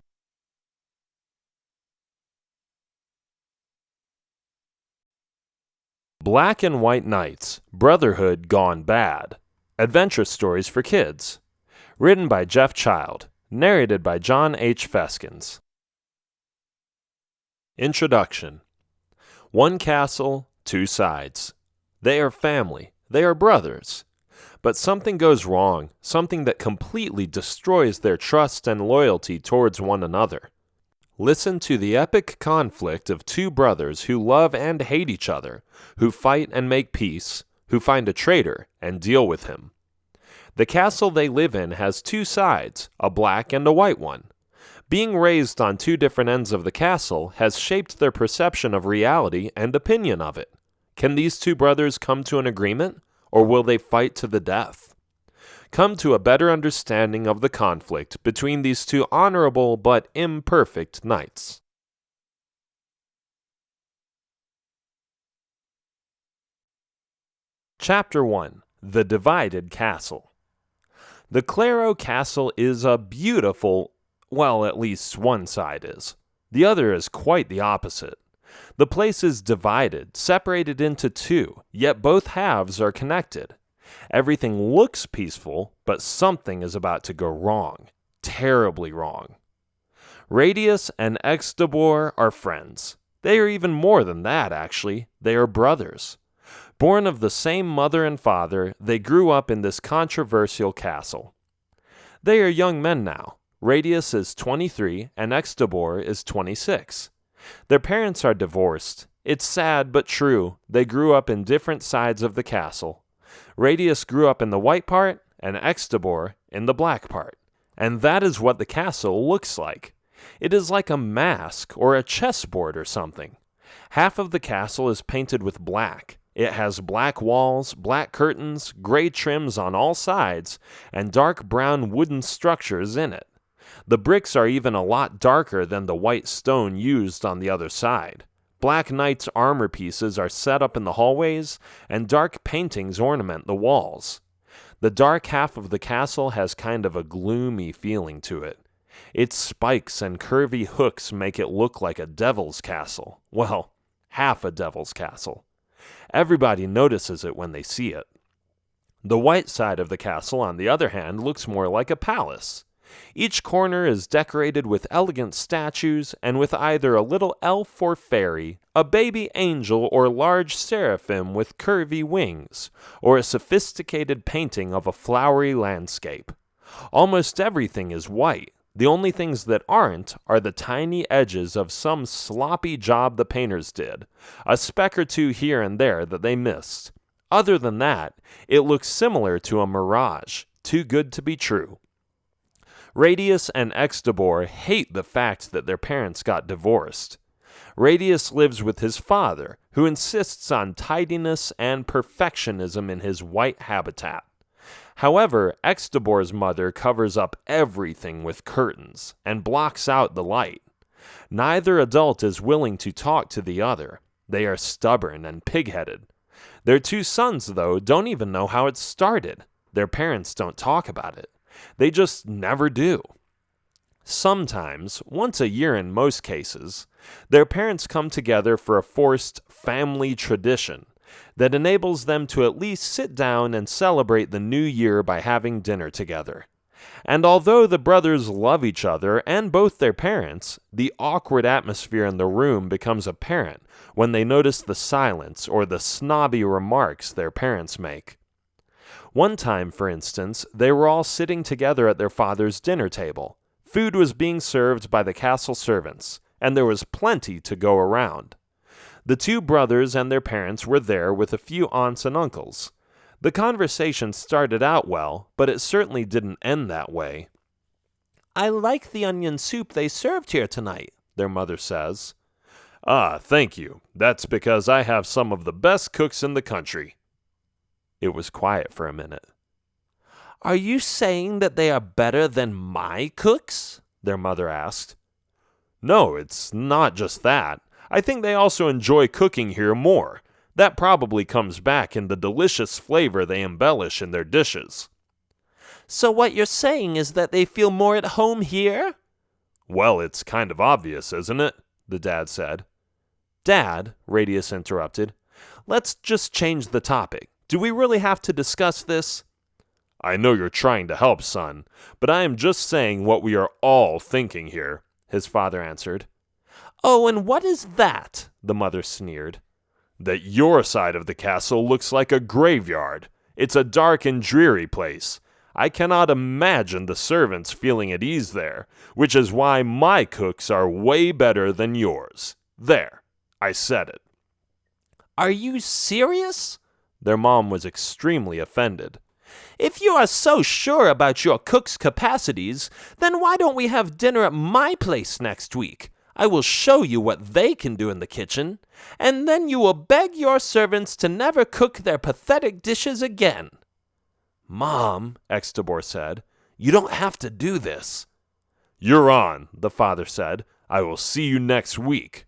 Black and White Knights, Brotherhood Gone Bad. Adventure Stories for Kids. Written by Jeff Child. Narrated by John H. Feskins. Introduction. One castle, two sides. They are family. They are brothers. But something goes wrong, something that completely destroys their trust and loyalty towards one another. Listen to the epic conflict of two brothers who love and hate each other, who fight and make peace, who find a traitor and deal with him. The castle they live in has two sides, a black and a white one. Being raised on two different ends of the castle has shaped their perception of reality and opinion of it. Can these two brothers come to an agreement, or will they fight to the death? Come to a better understanding of the conflict between these two honorable but imperfect knights. Chapter 1. The Divided Castle. The Claro Castle is a beautiful, well, at least one side is. The other is quite the opposite. The place is divided, separated into two, yet both halves are connected. Everything looks peaceful, but something is about to go wrong. Terribly wrong. Radius and Extabor are friends. They are even more than that, actually. They are brothers. Born of the same mother and father, they grew up in this controversial castle. They are young men now. Radius is 23 and Extabor is 26. Their parents are divorced. It's sad but true. They grew up in different sides of the castle. Radius grew up in the white part and Extabor in the black part. And that is what the castle looks like. It is like a mask or a chessboard or something. Half of the castle is painted with black. It has black walls, black curtains, gray trims on all sides, and dark brown wooden structures in it. The bricks are even a lot darker than the white stone used on the other side. Black Knight's armor pieces are set up in the hallways, and dark paintings ornament the walls. The dark half of the castle has kind of a gloomy feeling to it. Its spikes and curvy hooks make it look like a devil's castle. Well, half a devil's castle. Everybody notices it when they see it. The white side of the castle, on the other hand, looks more like a palace. Each corner is decorated with elegant statues and with either a little elf or fairy, a baby angel or large seraphim with curvy wings, or a sophisticated painting of a flowery landscape. Almost everything is white. The only things that aren't are the tiny edges of some sloppy job the painters did, a speck or two here and there that they missed. Other than that, it looks similar to a mirage, too good to be true. Radius and Extabor hate the fact that their parents got divorced. Radius lives with his father, who insists on tidiness and perfectionism in his white habitat. However, Extabor's mother covers up everything with curtains and blocks out the light. Neither adult is willing to talk to the other. They are stubborn and pig-headed. Their two sons, though, don't even know how it started. Their parents don't talk about it. They just never do. Sometimes, once a year in most cases, their parents come together for a forced family tradition that enables them to at least sit down and celebrate the new year by having dinner together. And although the brothers love each other and both their parents, the awkward atmosphere in the room becomes apparent when they notice the silence or the snobby remarks their parents make. One time, for instance, they were all sitting together at their father's dinner table. Food was being served by the castle servants, and there was plenty to go around. The two brothers and their parents were there with a few aunts and uncles. The conversation started out well, but it certainly didn't end that way. "I like the onion soup they served here tonight," their mother says. Ah, thank you. That's because I have some of the best cooks in the country. It was quiet for a minute. Are you saying that they are better than my cooks? Their mother asked. No, it's not just that. I think they also enjoy cooking here more. That probably comes back in the delicious flavor they embellish in their dishes. So what you're saying is that they feel more at home here? Well, it's kind of obvious, isn't it? The dad said. Dad, Radius interrupted, let's just change the topic. Do we really have to discuss this? I know you're trying to help, son, but I am just saying what we are all thinking here, his father answered. Oh, and what is that? The mother sneered. That your side of the castle looks like a graveyard. It's a dark and dreary place. I cannot imagine the servants feeling at ease there, which is why my cooks are way better than yours. There, I said it. Are you serious? Their mom was extremely offended. If you are so sure about your cook's capacities, then why don't we have dinner at my place next week? I will show you what they can do in the kitchen, and then you will beg your servants to never cook their pathetic dishes again. Mom, Extabor said, you don't have to do this. You're on, the father said. I will see you next week.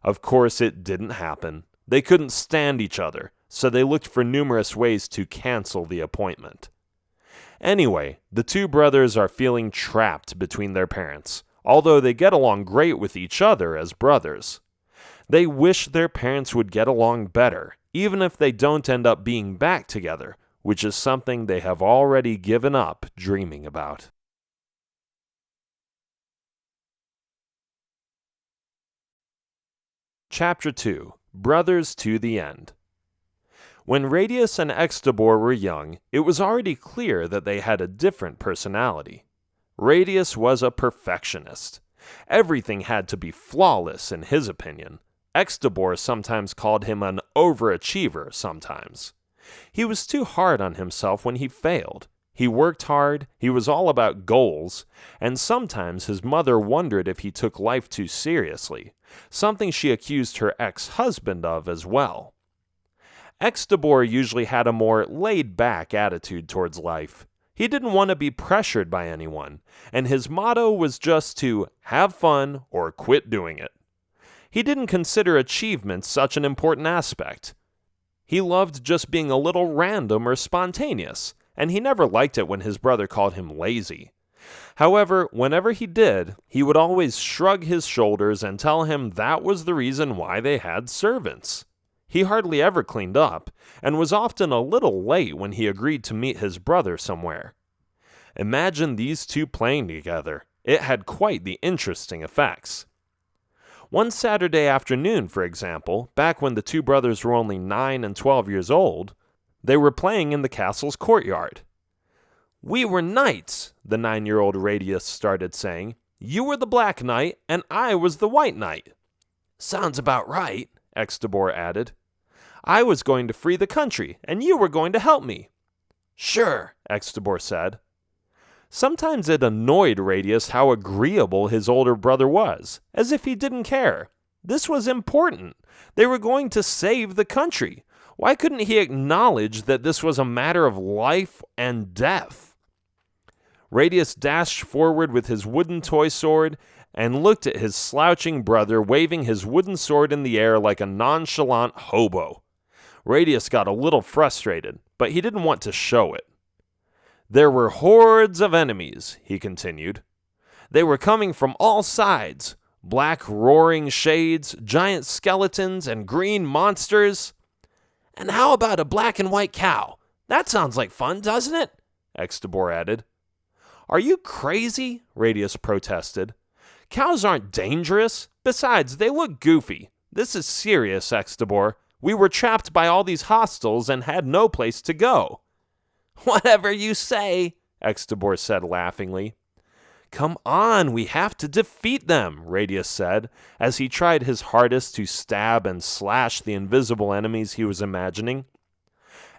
Of course, it didn't happen. They couldn't stand each other, so they looked for numerous ways to cancel the appointment. Anyway, the two brothers are feeling trapped between their parents, although they get along great with each other as brothers. They wish their parents would get along better, even if they don't end up being back together, which is something they have already given up dreaming about. Chapter 2. Brothers to the End. When Radius and Extabor were young, it was already clear that they had a different personality. Radius was a perfectionist. Everything had to be flawless in his opinion. Extabor sometimes called him an overachiever sometimes. He was too hard on himself when he failed. He worked hard, he was all about goals, and sometimes his mother wondered if he took life too seriously, something she accused her ex-husband of as well. Extabor usually had a more laid-back attitude towards life. He didn't want to be pressured by anyone, and his motto was just to have fun or quit doing it. He didn't consider achievement such an important aspect. He loved just being a little random or spontaneous, and he never liked it when his brother called him lazy. However, whenever he did, he would always shrug his shoulders and tell him that was the reason why they had servants. He hardly ever cleaned up, and was often a little late when he agreed to meet his brother somewhere. Imagine these two playing together. It had quite the interesting effects. One Saturday afternoon, for example, back when the two brothers were only 9 and 12 years old, they were playing in the castle's courtyard. "We were knights," the 9-year-old Radius started saying. "You were the Black Knight, and I was the White Knight." "Sounds about right," Extabor added. "I was going to free the country, and you were going to help me." "Sure," Extabor said. Sometimes it annoyed Radius how agreeable his older brother was, as if he didn't care. This was important. They were going to save the country. Why couldn't he acknowledge that this was a matter of life and death? Radius dashed forward with his wooden toy sword and looked at his slouching brother waving his wooden sword in the air like a nonchalant hobo. Radius got a little frustrated, but he didn't want to show it. "There were hordes of enemies," he continued. "They were coming from all sides. Black roaring shades, giant skeletons, and green monsters." "And how about a black and white cow? That sounds like fun, doesn't it?" Extabor added. "Are you crazy?" Radius protested. "Cows aren't dangerous. Besides, they look goofy. This is serious, Extabor. We were trapped by all these hostiles and had no place to go." "Whatever you say," Extabor said laughingly. "Come on, we have to defeat them," Radius said, as he tried his hardest to stab and slash the invisible enemies he was imagining.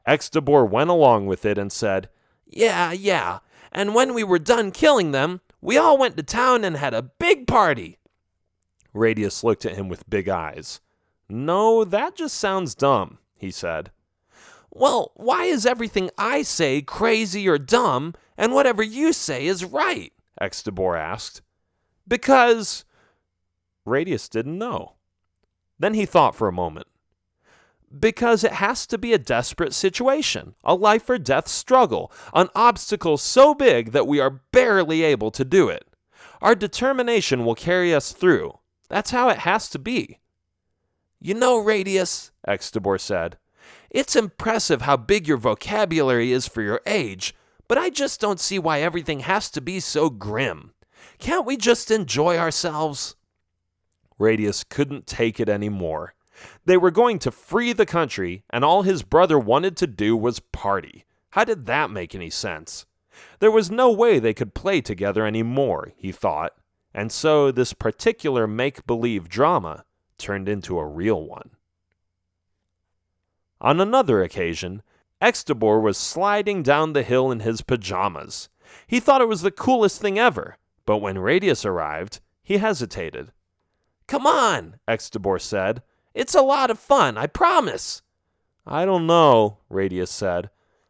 Extabor went along with it and said, Yeah, and when we were done killing them, we all went to town and had a big party." Radius looked at him with big eyes. "No, that just sounds dumb," he said. "Well, why is everything I say crazy or dumb, and whatever you say is right?" Extobor asked. "Because—" Radius didn't know. Then he thought for a moment. "Because it has to be a desperate situation, a life-or-death struggle, an obstacle so big that we are barely able to do it. Our determination will carry us through. That's how it has to be." "You know, Radius," Extobor said, "it's impressive how big your vocabulary is for your age, but I just don't see why everything has to be so grim. Can't we just enjoy ourselves?" Radius couldn't take it anymore. They were going to free the country, and all his brother wanted to do was party. How did that make any sense? There was no way they could play together anymore, he thought, and so this particular make-believe drama turned into a real one. On another occasion, Extobor was sliding down the hill in his pajamas. He thought it was the coolest thing ever, but when Radius arrived, he hesitated. "Come on," Extobor said. "It's a lot of fun, I promise." "I don't know," Radius said.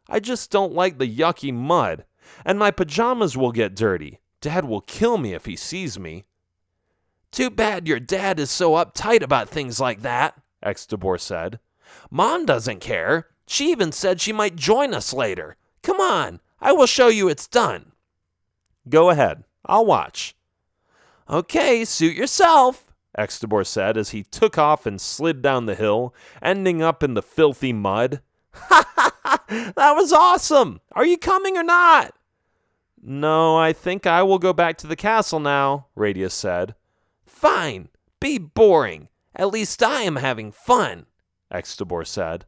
"I just don't like the yucky mud, and my pajamas will get dirty. Dad will kill me if he sees me." "Too bad your dad is so uptight about things like that," Extobor said. "Mom doesn't care. She even said she might join us later. Come on, I will show you it's done." "Go ahead, I'll watch." "Okay, suit yourself," Extobor said as he took off and slid down the hill, ending up in the filthy mud. "Ha ha ha! That was awesome! Are you coming or not?" "No, I think I will go back to the castle now," Radius said. "Fine, be boring. At least I am having fun," Extobor said.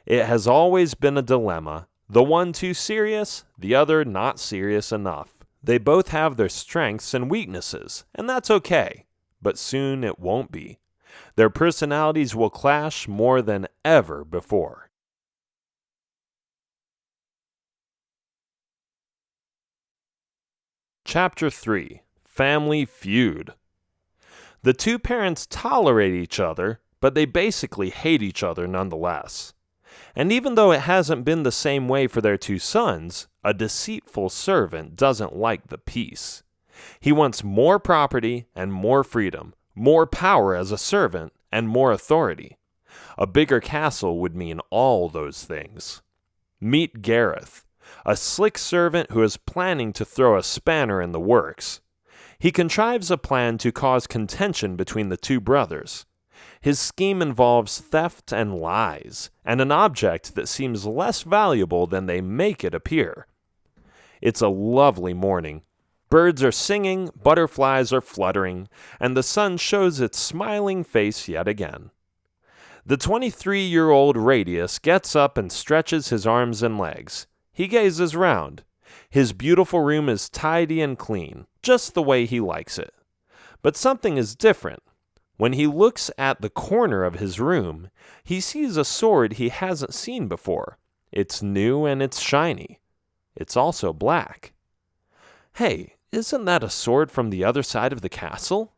It has always been a dilemma, the one too serious, the other not serious enough. They both have their strengths and weaknesses, and that's okay. But soon it won't be. Their personalities will clash more than ever before. Chapter 3. Family Feud. The two parents tolerate each other, but they basically hate each other nonetheless. And even though it hasn't been the same way for their two sons, a deceitful servant doesn't like the peace. He wants more property and more freedom, more power as a servant, and more authority. A bigger castle would mean all those things. Meet Gareth, a slick servant who is planning to throw a spanner in the works. He contrives a plan to cause contention between the two brothers. His scheme involves theft and lies, and an object that seems less valuable than they make it appear. It's a lovely morning. Birds are singing, butterflies are fluttering, and the sun shows its smiling face yet again. The 23-year-old Radius gets up and stretches his arms and legs. He gazes round. His beautiful room is tidy and clean, just the way he likes it. But something is different. When he looks at the corner of his room, he sees a sword he hasn't seen before. It's new and it's shiny. It's also black. Hey, isn't that a sword from the other side of the castle?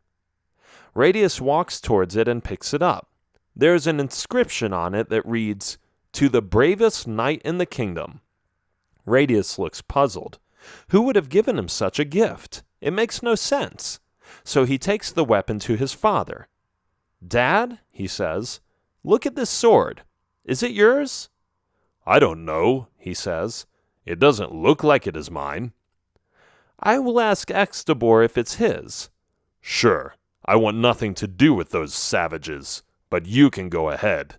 Radius walks towards it and picks it up. There's an inscription on it that reads, "To the bravest knight in the kingdom." Radius looks puzzled. Who would have given him such a gift? It makes no sense. So he takes the weapon to his father. "Dad," he says, "look at this sword. Is it yours?" "I don't know," he says. "It doesn't look like it is mine." "I will ask Extobor if it's his." "Sure, I want nothing to do with those savages, but you can go ahead."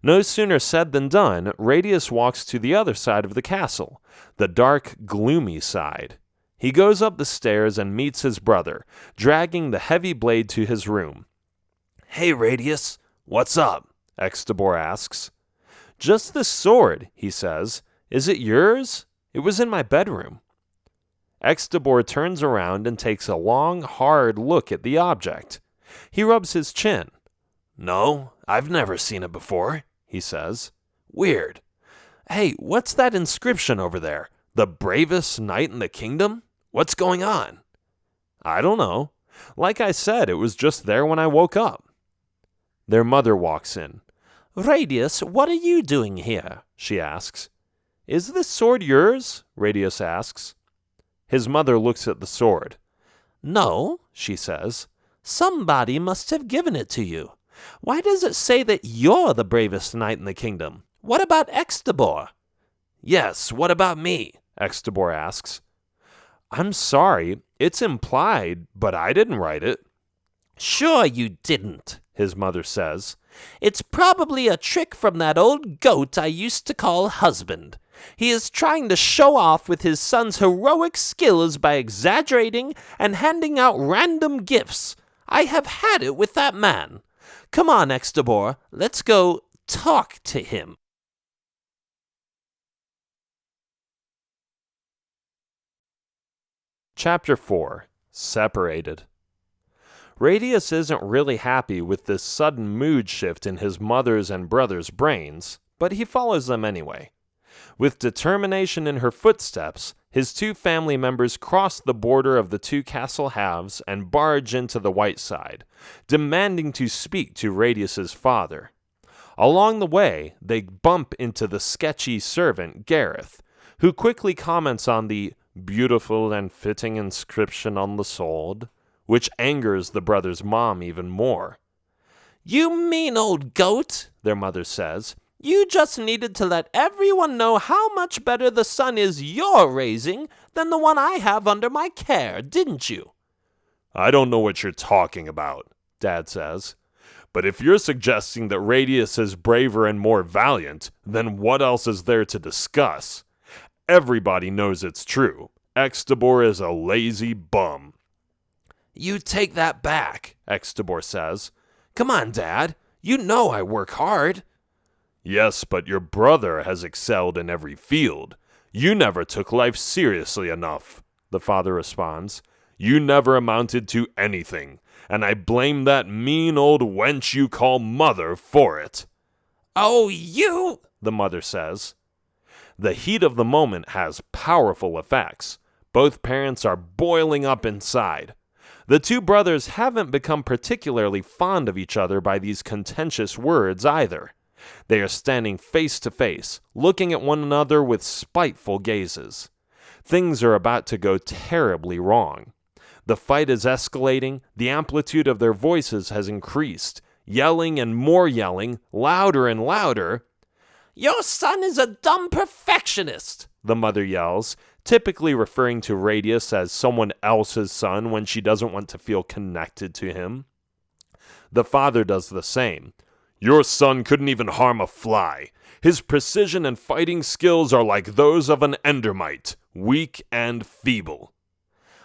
No sooner said than done. Radius walks to the other side of the castle, the dark, gloomy side. He goes up the stairs and meets his brother, dragging the heavy blade to his room. "Hey, Radius, what's up?" Extobor asks. "Just this sword," he says. "Is it yours? It was in my bedroom." Extobor turns around and takes a long, hard look at the object. He rubs his chin. "No, I've never seen it before," he says. "Weird. Hey, what's that inscription over there? The bravest knight in the kingdom? What's going on?" "I don't know. Like I said, it was just there when I woke up. Their mother walks in. Radius, what are you doing here? She asks. Is this sword yours? Radius asks. His mother looks at the sword. No, she says. Somebody must have given it to you. Why does it say that you're the bravest knight in the kingdom? What about Extabor? Yes, what about me? Extabor asks. I'm sorry, it's implied, but I didn't write it. Sure you didn't, his mother says. It's probably a trick from that old goat I used to call husband. He is trying to show off with his son's heroic skills by exaggerating and handing out random gifts. I have had it with that man. Come on, Extabor, let's go talk to him. Chapter 4. Separated. Radius isn't really happy with this sudden mood shift in his mother's and brother's brains, but he follows them anyway. With determination in her footsteps, his two family members cross the border of the two castle halves and barge into the White Side, demanding to speak to Radius's father. Along the way, they bump into the sketchy servant Gareth, who quickly comments on the beautiful and fitting inscription on the sword, which angers the brother's mom even more. You mean old goat, their mother says. You just needed to let everyone know how much better the son is you're raising than the one I have under my care, didn't you? I don't know what you're talking about, Dad says. But if you're suggesting that Radius is braver and more valiant, then what else is there to discuss? Everybody knows it's true. Extabor is a lazy bum. You take that back, Extabor says. Come on, Dad. You know I work hard. Yes, but your brother has excelled in every field. You never took life seriously enough, the father responds. You never amounted to anything, and I blame that mean old wench you call mother for it. Oh, you, the mother says. The heat of the moment has powerful effects. Both parents are boiling up inside. The two brothers haven't become particularly fond of each other by these contentious words either. They are standing face to face, looking at one another with spiteful gazes. Things are about to go terribly wrong. The fight is escalating, the amplitude of their voices has increased, yelling and more yelling, louder and louder. Your son is a dumb perfectionist, the mother yells, typically referring to Radius as someone else's son when she doesn't want to feel connected to him. The father does the same. Your son couldn't even harm a fly. His precision and fighting skills are like those of an endermite, weak and feeble.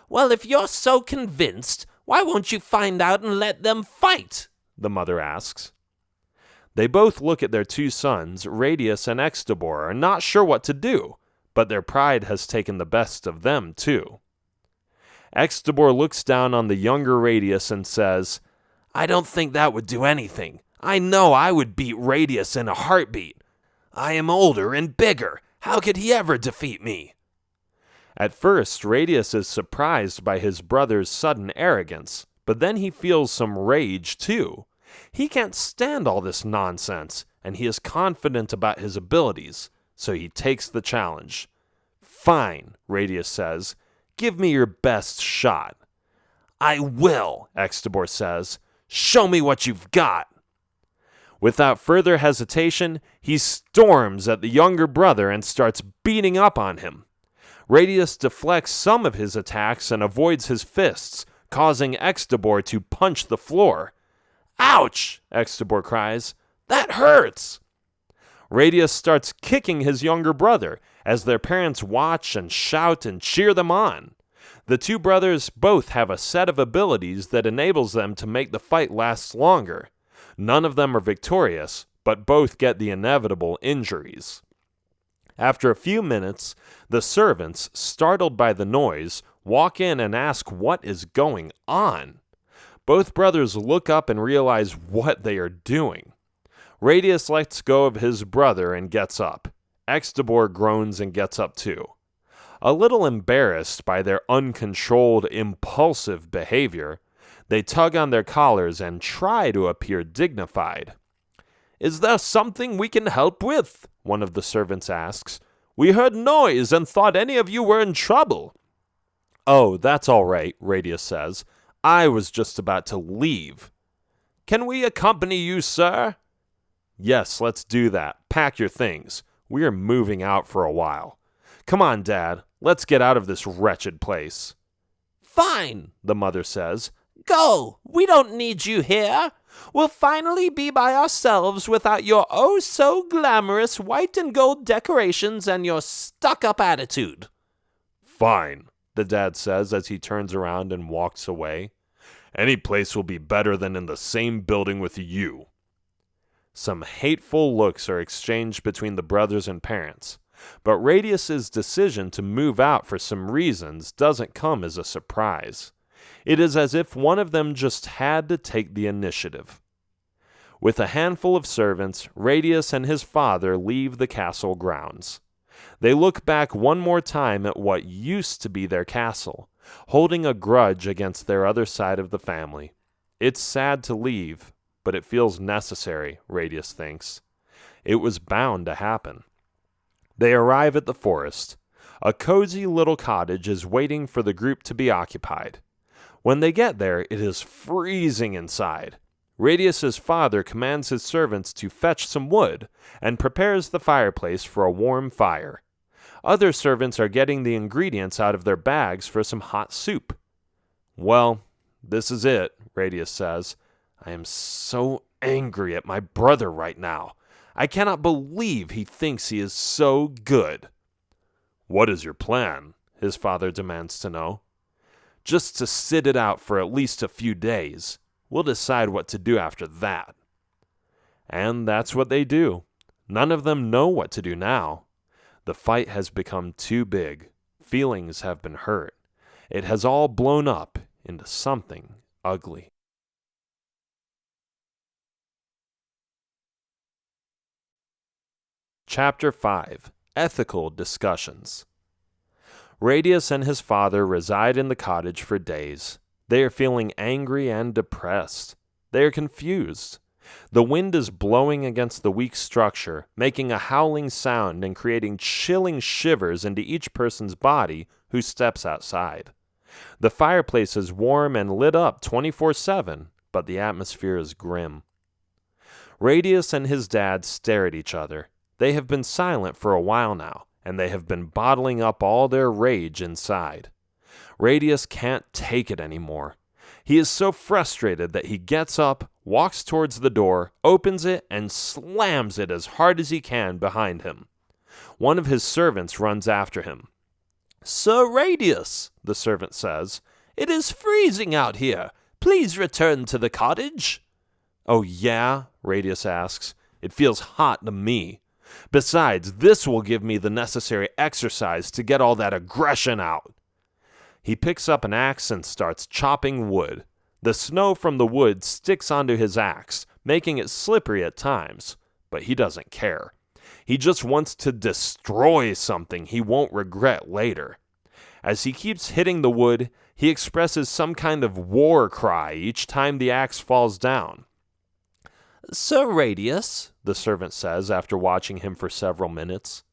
Well, if you're so convinced, why won't you find out and let them fight? The mother asks. They both look at their two sons, Radius and Extabor, are not sure what to do, but their pride has taken the best of them too. Extabor looks down on the younger Radius and says, I don't think that would do anything. I know I would beat Radius in a heartbeat. I am older and bigger. How could he ever defeat me? At first, Radius is surprised by his brother's sudden arrogance, but then he feels some rage too. He can't stand all this nonsense, and he is confident about his abilities, so he takes the challenge. Fine, Radius says. Give me your best shot. I will, Extabor says. Show me what you've got. Without further hesitation, he storms at the younger brother and starts beating up on him. Radius deflects some of his attacks and avoids his fists, causing Extabor to punch the floor. Ouch! Extabor cries. That hurts! Radius starts kicking his younger brother as their parents watch and shout and cheer them on. The two brothers both have a set of abilities that enables them to make the fight last longer. None of them are victorious, but both get the inevitable injuries. After a few minutes, the servants, startled by the noise, walk in and ask what is going on. Both brothers look up and realize what they are doing. Radius lets go of his brother and gets up. Extabor groans and gets up too. A little embarrassed by their uncontrolled, impulsive behavior, They tug on their collars and try to appear dignified. "Is there something we can help with?" one of the servants asks. "We heard noise and thought any of you were in trouble." "Oh, that's all right," Radius says. "I was just about to leave." "Can we accompany you, sir?" "Yes, let's do that. Pack your things. We are moving out for a while. Come on, Dad. Let's get out of this wretched place." "Fine," the mother says. "Go. We don't need you here. We'll finally be by ourselves without your oh-so-glamorous white and gold decorations and your stuck-up attitude." "Fine," the dad says as he turns around and walks away. "Any place will be better than in the same building with you." Some hateful looks are exchanged between the brothers and parents, but Radius's decision to move out for some reasons doesn't come as a surprise. It is as if one of them just had to take the initiative. With a handful of servants, Radius and his father leave the castle grounds. They look back one more time at what used to be their castle, holding a grudge against their other side of the family. It's sad to leave, but it feels necessary, Radius thinks. It was bound to happen. They arrive at the forest. A cozy little cottage is waiting for the group to be occupied. When they get there, it is freezing inside. Radius's father commands his servants to fetch some wood and prepares the fireplace for a warm fire. Other servants are getting the ingredients out of their bags for some hot soup. "Well, this is it," Radius says. "I am so angry at my brother right now. I cannot believe he thinks he is so good." "What is your plan?" his father demands to know. "Just to sit it out for at least a few days. We'll decide what to do after that." And that's what they do. None of them know what to do now. The fight has become too big. Feelings have been hurt. It has all blown up into something ugly. Chapter 5. Ethical Discussions. Radius and his father reside in the cottage for days. They are feeling angry and depressed. They are confused. The wind is blowing against the weak structure, making a howling sound and creating chilling shivers into each person's body who steps outside. The fireplace is warm and lit up 24/7, but the atmosphere is grim. Radius and his dad stare at each other. They have been silent for a while now, and they have been bottling up all their rage inside. Radius can't take it anymore. He is so frustrated that he gets up, walks towards the door, opens it, and slams it as hard as he can behind him. One of his servants runs after him. "Sir Radius," the servant says, "it is freezing out here. Please return to the cottage." "Oh yeah?" Radius asks. "It feels hot to me. Besides, this will give me the necessary exercise to get all that aggression out." He picks up an axe and starts chopping wood. The snow from the wood sticks onto his axe, making it slippery at times, but he doesn't care. He just wants to destroy something he won't regret later. As he keeps hitting the wood, he expresses some kind of war cry each time the axe falls down. "Sir Radius," the servant says after watching him for several minutes,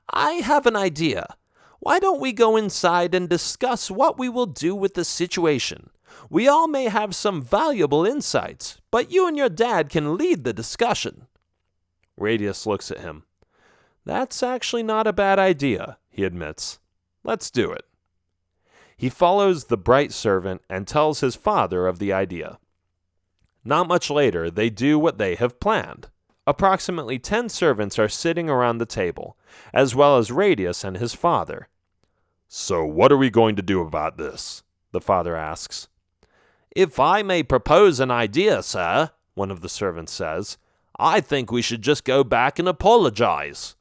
"I have an idea. Why don't we go inside and discuss what we will do with the situation? We all may have some valuable insights, but you and your dad can lead the discussion." Radius looks at him. "That's actually not a bad idea," he admits. "Let's do it." He follows the bright servant and tells his father of the idea. Not much later, they do what they have planned. Approximately 10 servants are sitting around the table, as well as Radius and his father. "So what are we going to do about this?" the father asks. "If I may propose an idea, sir," one of the servants says, "I think we should just go back and apologize."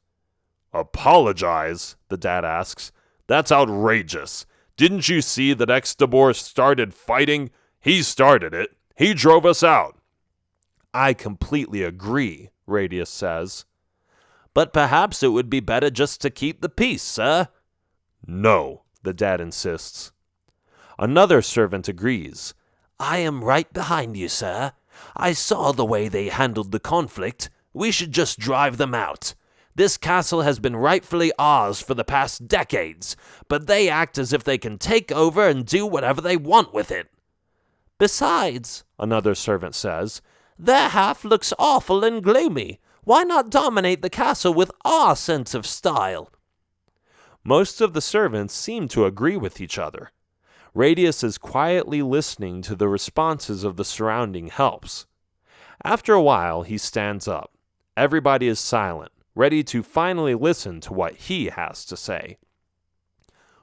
"Apologize?" the dad asks. "That's outrageous. Didn't you see that Extabor started fighting? He started it. He drove us out." "I completely agree," Radius says. "But perhaps it would be better just to keep the peace, sir." "No," the dad insists. Another servant agrees. I am right behind you, sir. I saw the way they handled the conflict. We should just drive them out. This castle has been rightfully ours for the past decades, but they act as if they can take over and do whatever they want with it. Besides, another servant says, their half looks awful and gloomy. Why not dominate the castle with our sense of style? Most of the servants seem to agree with each other. Radius is quietly listening to the responses of the surrounding helps. After a while, he stands up. Everybody is silent, ready to finally listen to what he has to say.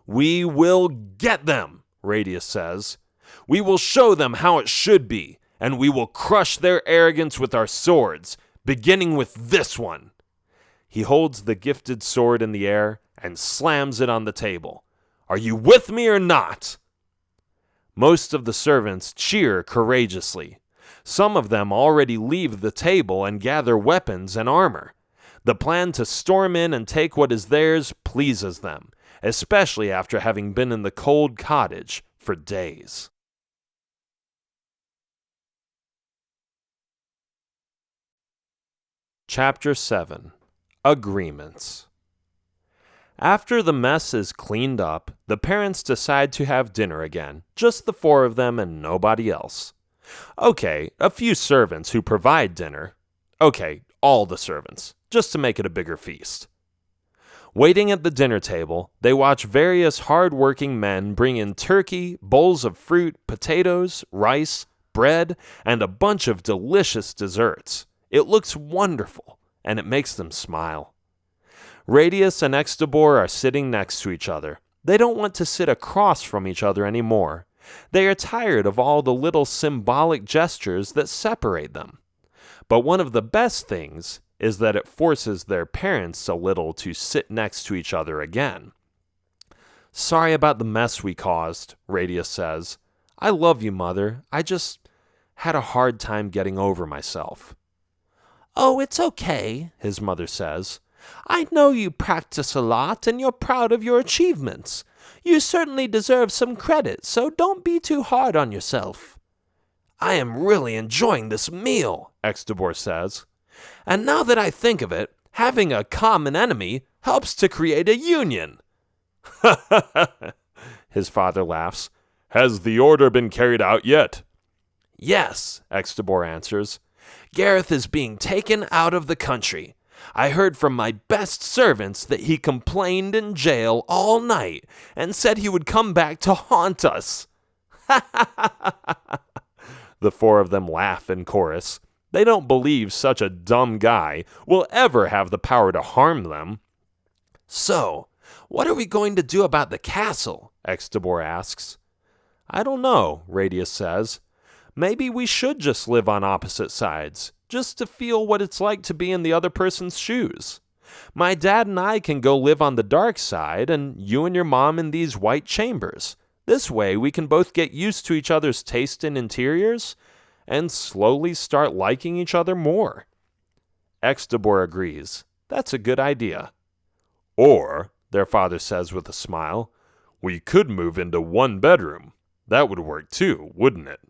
"We will get them," Radius says. "We will show them how it should be, and we will crush their arrogance with our swords, beginning with this one." He holds the gifted sword in the air and slams it on the table. "Are you with me or not?" Most of the servants cheer courageously. Some of them already leave the table and gather weapons and armor. The plan to storm in and take what is theirs pleases them, especially after having been in the cold cottage for days. Chapter 7. Agreements. After the mess is cleaned up, the parents decide to have dinner again, just the four of them and nobody else. Okay, a few servants who provide dinner. Okay, all the servants, just to make it a bigger feast. Waiting at the dinner table, they watch various hard-working men bring in turkey, bowls of fruit, potatoes, rice, bread, and a bunch of delicious desserts. It looks wonderful, and it makes them smile. Radius and Extobor are sitting next to each other. They don't want to sit across from each other anymore. They are tired of all the little symbolic gestures that separate them. But one of the best things is that it forces their parents a little to sit next to each other again. "Sorry about the mess we caused," Radius says. "I love you, Mother. I just had a hard time getting over myself." "Oh, it's okay," his mother says. "I know you practice a lot and you're proud of your achievements. You certainly deserve some credit, so don't be too hard on yourself." "I am really enjoying this meal," Extobor says. "And now that I think of it, having a common enemy helps to create a union." His father laughs. "Has the order been carried out yet?" "Yes," Extobor answers. "Gareth is being taken out of the country. I heard from my best servants that he complained in jail all night and said he would come back to haunt us." The four of them laugh in chorus. They don't believe such a dumb guy will ever have the power to harm them. "So, what are we going to do about the castle?" Extobor asks. "I don't know," Radius says. "Maybe we should just live on opposite sides, just to feel what it's like to be in the other person's shoes. My dad and I can go live on the dark side, and you and your mom in these white chambers. This way we can both get used to each other's taste in interiors, and slowly start liking each other more." Extobor agrees. That's a good idea. "Or," their father says with a smile, "we could move into one bedroom. That would work too, wouldn't it?"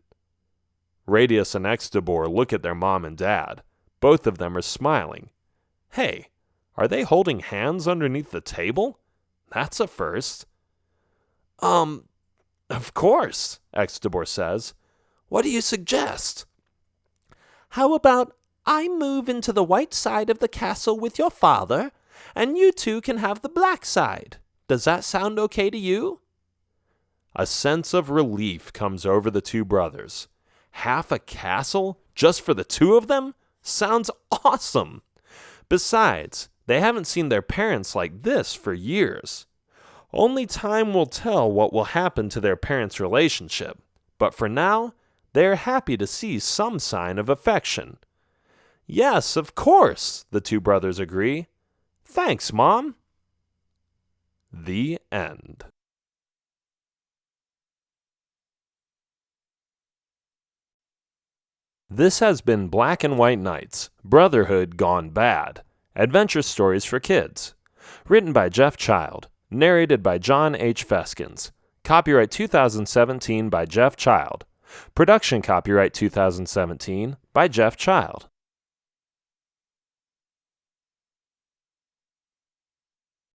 Radius and Extobor look at their mom and dad. Both of them are smiling. Hey, are they holding hands underneath the table? That's a first. Of course," Extobor says. "What do you suggest?" "How about I move into the white side of the castle with your father, and you two can have the black side. Does that sound okay to you?" A sense of relief comes over the two brothers. Half a castle just for the two of them? Sounds awesome. Besides, they haven't seen their parents like this for years. Only time will tell what will happen to their parents' relationship, but for now, they are happy to see some sign of affection. "Yes, of course," the two brothers agree. "Thanks, Mom." The end. This has been Black and White Knights, Brotherhood Gone Bad, adventure stories for kids. Written by Jeff Child, narrated by John H. Feskins. Copyright 2017 by Jeff Child. Production copyright 2017 by Jeff Child.